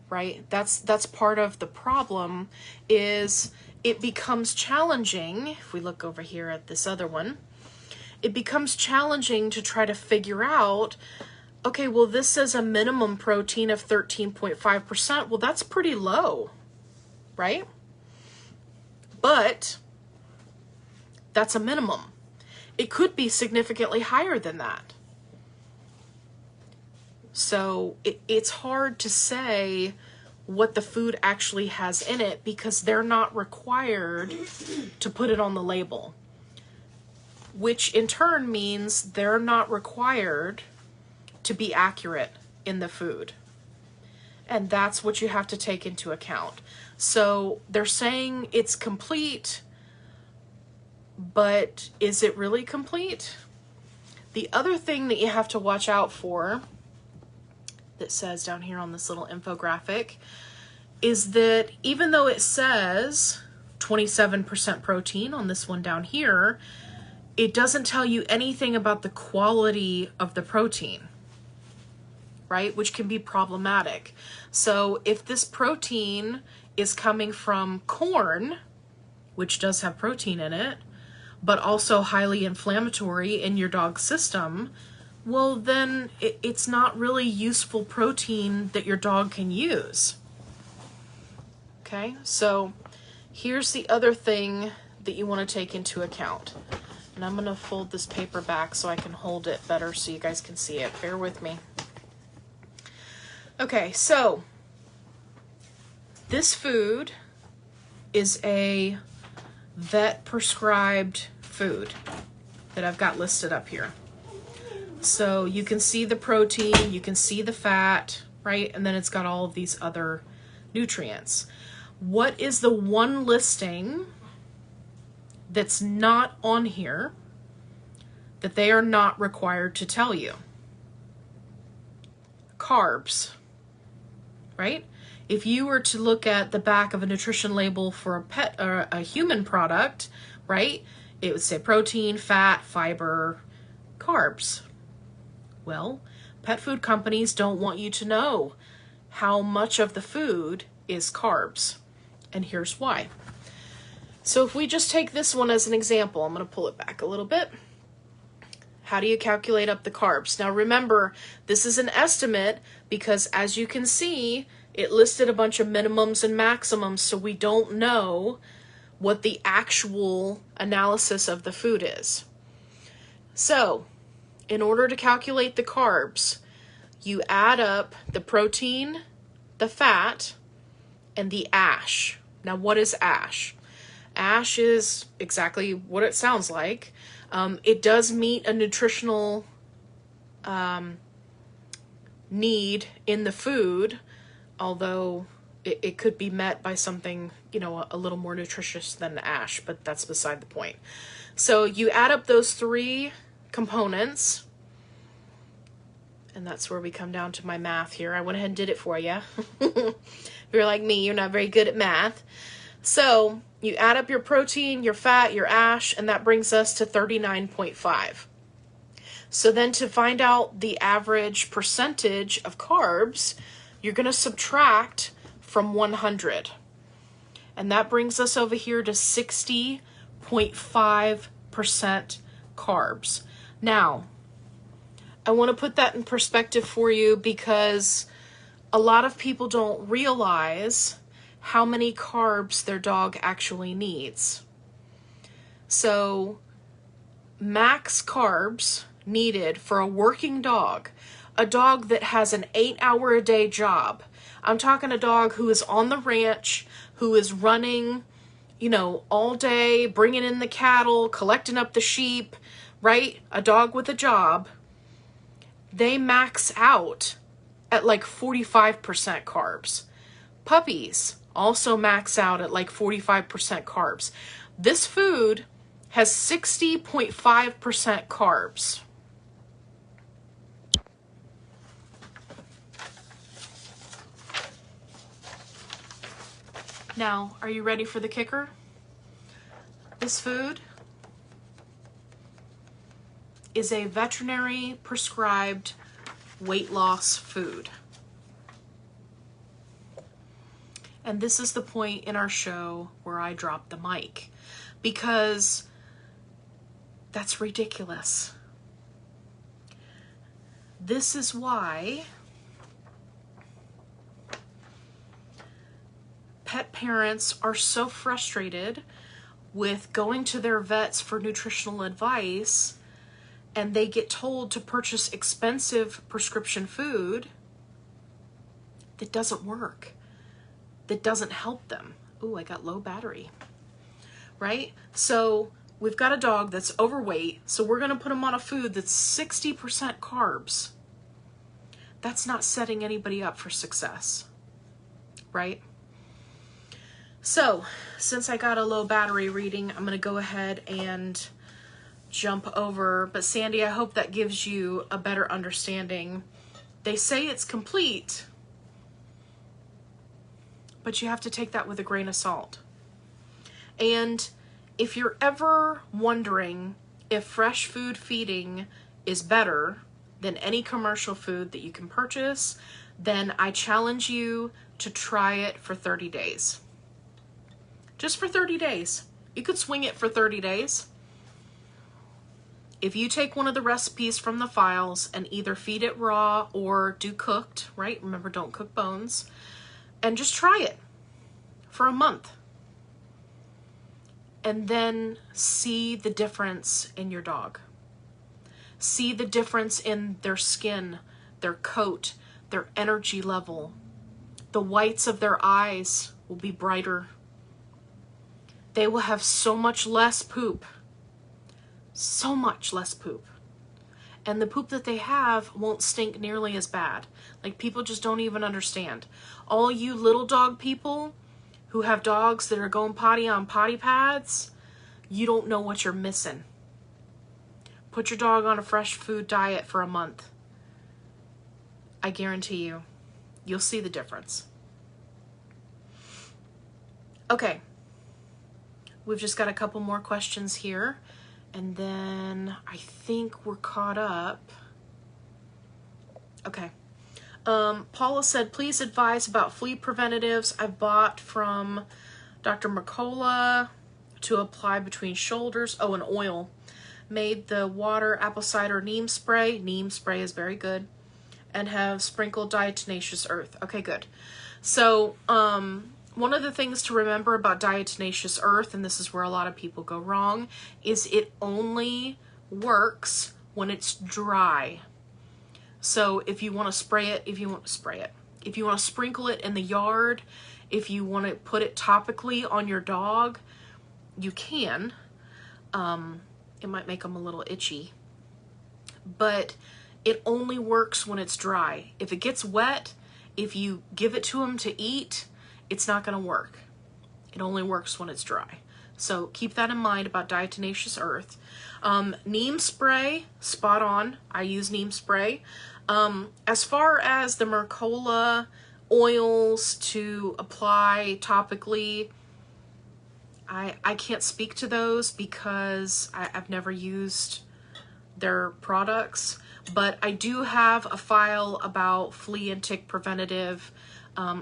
A: right? That's part of the problem. Is it becomes challenging. If we look over here at this other one, it becomes challenging to try to figure out, okay, well, this says a minimum protein of 13.5%. Well, that's pretty low, right? But that's a minimum. It could be significantly higher than that. So it's hard to say what the food actually has in it because they're not required to put it on the label, which in turn means they're not required to be accurate in the food. And that's what you have to take into account. So they're saying it's complete, but is it really complete? The other thing that you have to watch out for, that says down here on this little infographic, is that even though it says 27% protein on this one down here, it doesn't tell you anything about the quality of the protein, right? Which can be problematic. So if this protein is coming from corn, which does have protein in it, but also highly inflammatory in your dog's system, well, then it's not really useful protein that your dog can use. Okay, so here's the other thing that you want to take into account. And I'm going to fold this paper back so I can hold it better so you guys can see it. Bear with me. Okay, so this food is a vet prescribed food that I've got listed up here. So you can see the protein, you can see the fat, right? And then it's got all of these other nutrients. What is the one listing that's not on here that they are not required to tell you? Carbs, right? If you were to look at the back of a nutrition label for a pet or a human product, right, it would say protein, fat, fiber, carbs. Well, pet food companies don't want you to know how much of the food is carbs. And here's why. So if we just take this one as an example, I'm going to pull it back a little bit. How do you calculate up the carbs? Now remember, this is an estimate because as you can see, it listed a bunch of minimums and maximums, so we don't know what the actual analysis of the food is. So, in order to calculate the carbs, you add up the protein, the fat, and the ash. Now, what is ash? Ash is exactly what it sounds like. It does meet a nutritional need in the food, although it could be met by something, you know, a little more nutritious than the ash, but that's beside the point. So you add up those three components, and that's where we come down to my math here. I went ahead and did it for you. If you're like me, you're not very good at math. So you add up your protein, your fat, your ash, and that brings us to 39.5. So then to find out the average percentage of carbs, you're going to subtract from 100. And that brings us over here to 60.5% carbs. Now, I want to put that in perspective for you because a lot of people don't realize how many carbs their dog actually needs. So, max carbs needed for a working dog, a dog that has an 8-hour-a-day job. I'm talking a dog who is on the ranch, who is running, you know, all day, bringing in the cattle, collecting up the sheep, right? A dog with a job. They max out at like 45% carbs. Puppies also max out at like 45% carbs. This food has 60.5% carbs. Now, are you ready for the kicker? This food is a veterinary prescribed weight loss food. And this is the point in our show where I drop the mic, because that's ridiculous. This is why pet parents are so frustrated with going to their vets for nutritional advice, and they get told to purchase expensive prescription food that doesn't work, that doesn't help them. Ooh, I got low battery, right? So we've got a dog that's overweight, so we're going to put him on a food that's 60% carbs. That's not setting anybody up for success, right? So since I got a low battery reading, I'm going to go ahead and jump over. But Sandy, I hope that gives you a better understanding. They say it's complete, but you have to take that with a grain of salt. And if you're ever wondering if fresh food feeding is better than any commercial food that you can purchase, then I challenge you to try it for 30 days. Just for 30 days. You could swing it for 30 days. If you take one of the recipes from the files and either feed it raw or do cooked, right? Remember, don't cook bones. And just try it for a month. And then see the difference in your dog. See the difference in their skin, their coat, their energy level. The whites of their eyes will be brighter. They will have so much less poop. So much less poop. And the poop that they have won't stink nearly as bad. Like, people just don't even understand. All you little dog people who have dogs that are going potty on potty pads, you don't know what you're missing. Put your dog on a fresh food diet for a month. I guarantee you, you'll see the difference. Okay. We've just got a couple more questions here, and then I think we're caught up. Okay. Paula said, please advise about flea preventatives I've bought from Dr. Mercola to apply between shoulders. Oh, an oil. Made the water, apple cider, neem spray. Neem spray is very good. And have sprinkled diatomaceous earth. Okay, good. So, one of the things to remember about diatomaceous earth, and this is where a lot of people go wrong, is it only works when it's dry. So if you want to spray it, if you want to sprinkle it in the yard, if you want to put it topically on your dog, you can. It might make them a little itchy, but it only works when it's dry. If it gets wet, if you give it to them to eat, it's not going to work. It only works when it's dry. So keep that in mind about diatomaceous earth. Neem spray, spot on. I use neem spray. As far as the Mercola oils to apply topically, I can't speak to those because I've never used their products, but I do have a file about flea and tick preventative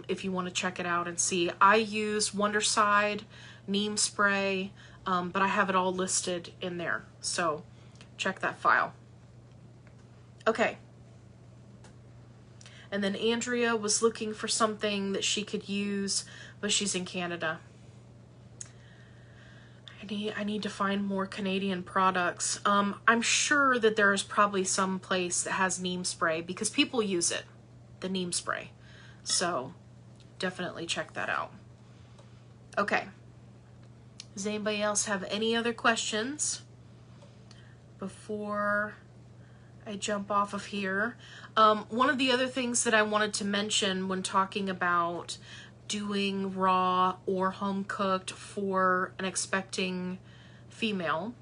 A: if you want to check it out and see. I use Wondercide, neem spray, but I have it all listed in there, so check that file. Okay. And then Andrea was looking for something that she could use, but she's in Canada. I need to find more Canadian products. I'm sure that there is probably some place that has neem spray because people use it, the neem spray. So definitely check that out. Okay. Does anybody else have any other questions before I jump off of here? One of the other things that I wanted to mention when talking about doing raw or home cooked for an expecting female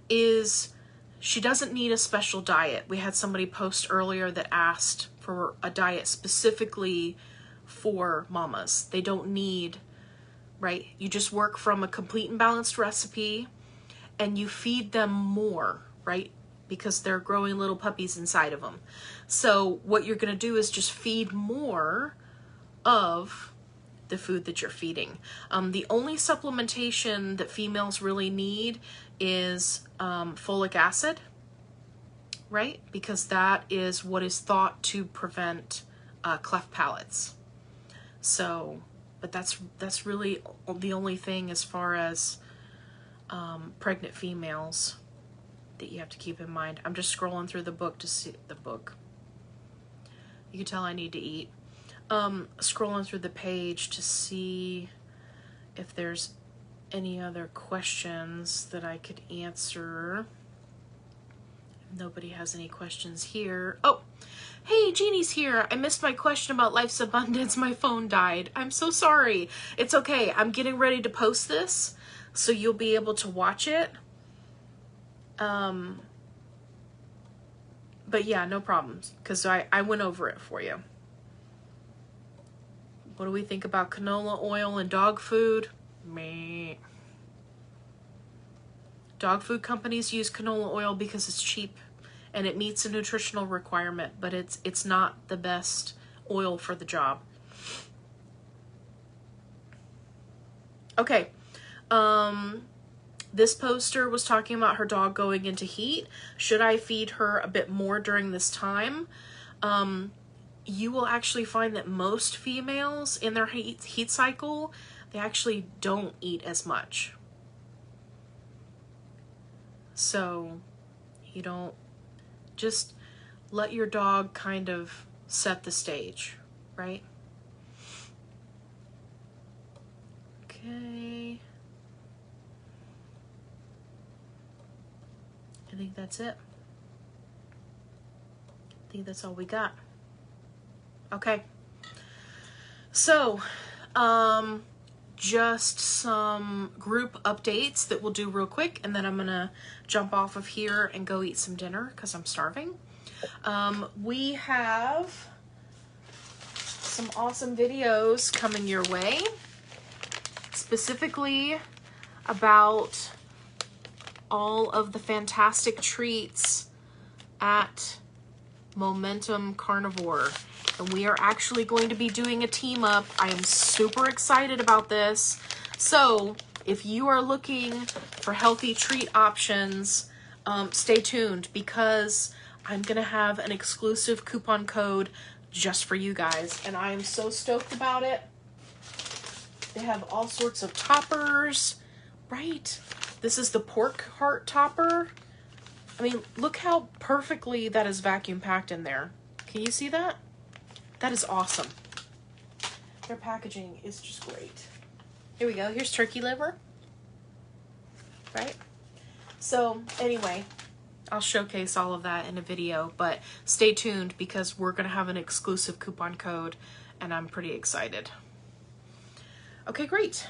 A: is she doesn't need a special diet. We had somebody post earlier that asked for a diet specifically for mamas. They don't need, right? You just work from a complete and balanced recipe and you feed them more, right? Because they're growing little puppies inside of them. So what you're going to do is just feed more of the food that you're feeding. The only supplementation that females really need is folic acid, right? Because that is what is thought to prevent cleft palates. So, but that's really the only thing as far as pregnant females that you have to keep in mind. I'm just scrolling through the book to see the book. You can tell I need to eat. Scrolling through the page to see if there's any other questions that I could answer. Nobody has any questions here. Oh, hey, Jeannie's here. I missed my question about life's abundance. My phone died. I'm so sorry. It's okay. I'm getting ready to post this, so you'll be able to watch it. But yeah, no problems, because I went over it for you. What do we think about canola oil and dog food? Meh. Dog food companies use canola oil because it's cheap and it meets a nutritional requirement, but it's not the best oil for the job. Okay. This poster was talking about her dog going into heat. Should I feed her a bit more during this time? You will actually find that most females in their heat cycle, they actually don't eat as much. So you don't, just let your dog kind of set the stage, right? Okay. I think that's it. I think that's all we got. Okay. So, just some group updates that we'll do real quick, and then I'm gonna jump off of here and go eat some dinner because I'm starving. We have some awesome videos coming your way, specifically about all of the fantastic treats at Momentum Carnivore. And we are actually going to be doing a team up. I am super excited about this. So if you are looking for healthy treat options, stay tuned, because I'm going to have an exclusive coupon code just for you guys. And I am so stoked about it. They have all sorts of toppers, right? This is the pork heart topper. I mean, look how perfectly that is vacuum packed in there. Can you see that? That is awesome. Their packaging is just great. Here we go. Here's turkey liver. Right? So anyway, I'll showcase all of that in a video, but stay tuned because we're going to have an exclusive coupon code and I'm pretty excited. Okay, great.